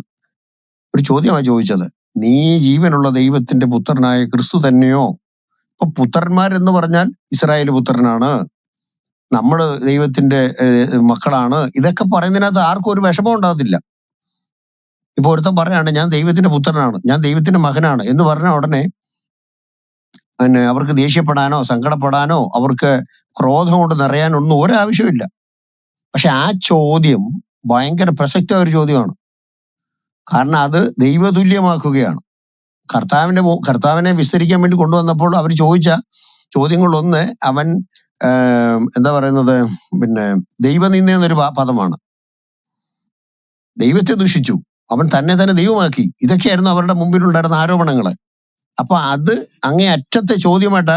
ഒരു ചോദ്യമാണ് ചോദിച്ചത്. നീ ജീവനുള്ള ദൈവത്തിന്റെ പുത്രനായ ക്രിസ്തു തന്നെയോ? ഇപ്പൊ പുത്രന്മാരെന്ന് പറഞ്ഞാൽ ഇസ്രായേൽ പുത്രനാണ്, നമ്മള് ദൈവത്തിന്റെ മക്കളാണ്, ഇതൊക്കെ പറയുന്നതിനകത്ത് ആർക്കും ഒരു വിഷമം ഉണ്ടാകത്തില്ല. ഇപ്പൊ ഒരുത്തൻ പറയാണ് ഞാൻ ദൈവത്തിന്റെ പുത്രനാണ്, ഞാൻ ദൈവത്തിന്റെ മകനാണ് എന്ന് പറഞ്ഞ ഉടനെ അവർക്ക് ദേഷ്യപ്പെടാനോ സങ്കടപ്പെടാനോ അവർക്ക് ക്രോധം കൊണ്ട് നിറയാനൊന്നും ഒരാവശ്യമില്ല. പക്ഷെ ആ ചോദ്യം ഭയങ്കര പ്രസക്തമായ ഒരു ചോദ്യമാണ്. കാരണം അത് ദൈവതുല്യമാക്കുകയാണ്. കർത്താവിനെ വിസ്തരിക്കാൻ വേണ്ടി കൊണ്ടുവന്നപ്പോൾ അവർ ചോദിച്ച ചോദ്യങ്ങളൊന്ന്, അവൻ എന്താ പറയുന്നത്, ദൈവനിന്ദ എന്നൊരു പദമാണ്. ദൈവത്തെ ദുഷിച്ചു, അവൻ തന്നെ ദൈവമാക്കി. ഇതൊക്കെയായിരുന്നു അവരുടെ മുമ്പിലുണ്ടായിരുന്ന ആരോപണങ്ങള്. അപ്പൊ അത് അങ്ങേ അറ്റത്തെ ചോദ്യമായിട്ടാ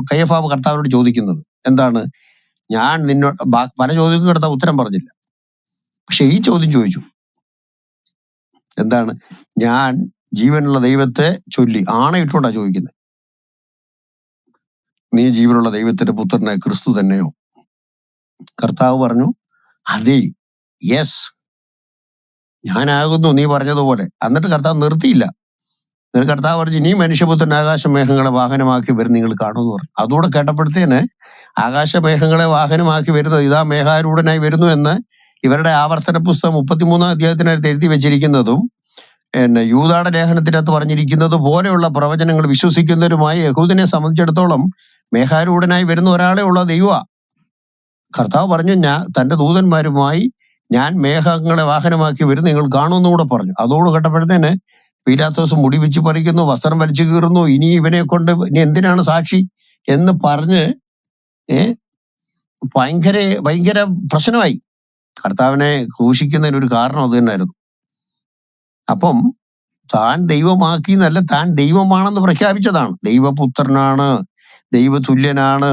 കയ്യഫാവ് കർത്താവിനോട് ചോദിക്കുന്നത്. എന്താണ്? ഞാൻ നിന്നോട് പല ചോദ്യങ്ങൾക്കും കർത്താവ് ഉത്തരം പറഞ്ഞില്ല, പക്ഷെ ഈ ചോദ്യം ചോദിച്ചു. എന്താണ്? ഞാൻ ജീവനുള്ള ദൈവത്തെ ചൊല്ലി ആണയിട്ടുകൊണ്ടാ ചോദിക്കുന്നത്, നീ ജീവനുള്ള ദൈവത്തിന്റെ പുത്രനായ ക്രിസ്തു തന്നെയോ? കർത്താവ് പറഞ്ഞു, അതെ, യെസ്, ഞാനാകുന്നു നീ പറഞ്ഞതുപോലെ. എന്നിട്ട് കർത്താവ് നിർത്തിയില്ല. എന്നിട്ട് കർത്താവ് പറഞ്ഞു, നീ മനുഷ്യപുത്രൻ ആകാശമേഘങ്ങളെ വാഹനമാക്കി വരും നിങ്ങൾ കാണുമെന്ന് പറഞ്ഞു. അതുകൂടെ കേട്ടപ്പോഴത്തേന് ആകാശമേഘങ്ങളെ വാഹനമാക്കി വരുന്നത് ഇതാ മേഘാരൂഢനായി വരുന്നു എന്ന് ഇവരുടെ ആവർത്തന പുസ്തകം 33 അധ്യായത്തിനകത്ത് എഴുതി വെച്ചിരിക്കുന്നതും യൂദായുടെ ലേഖനത്തിനകത്ത് പറഞ്ഞിരിക്കുന്നത് പോലെയുള്ള പ്രവചനങ്ങൾ വിശ്വസിക്കുന്നവരുമായി യഹൂദനെ സംബന്ധിച്ചിടത്തോളം മേഘാരൂഢനായി വരുന്ന ഒരാളെ ഉള്ള ദൈവ. കർത്താവ് പറഞ്ഞു, തന്റെ ദൂതന്മാരുമായി ഞാൻ മേഘങ്ങളെ വാഹനമാക്കി വരും നിങ്ങൾ കാണുമെന്നും കൂടെ പറഞ്ഞു. അതോട് കേട്ടപ്പോഴത്തേന് പീലാത്തോസ് മുടി വെച്ച് പറിക്കുന്നു, വസ്ത്രം വലിച്ചു കീറുന്നു, ഇനി ഇവനെ കൊണ്ട് ഇനി എന്തിനാണ് സാക്ഷി എന്ന് പറഞ്ഞ് ഭയങ്കര ഭയങ്കര പ്രശ്നമായി. കർത്താവിനെ ക്രൂശിക്കുന്നതിന് ഒരു കാരണം അത് തന്നെയായിരുന്നു. അപ്പം താൻ ദൈവമാക്കി എന്നല്ല, താൻ ദൈവമാണെന്ന് പ്രഖ്യാപിച്ചതാണ്. ദൈവപുത്രനാണ്, ദൈവതുല്യനാണ്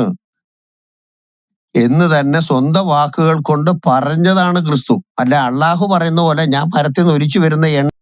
എന്ന് തന്നെ സ്വന്തം വാക്കുകൾ കൊണ്ട് പറഞ്ഞതാണ് ക്രിസ്തു. അല്ല അള്ളാഹു പറയുന്ന പോലെ ഞാൻ പരത്തിൽ നിന്ന് ഒലിച്ചു വരുന്ന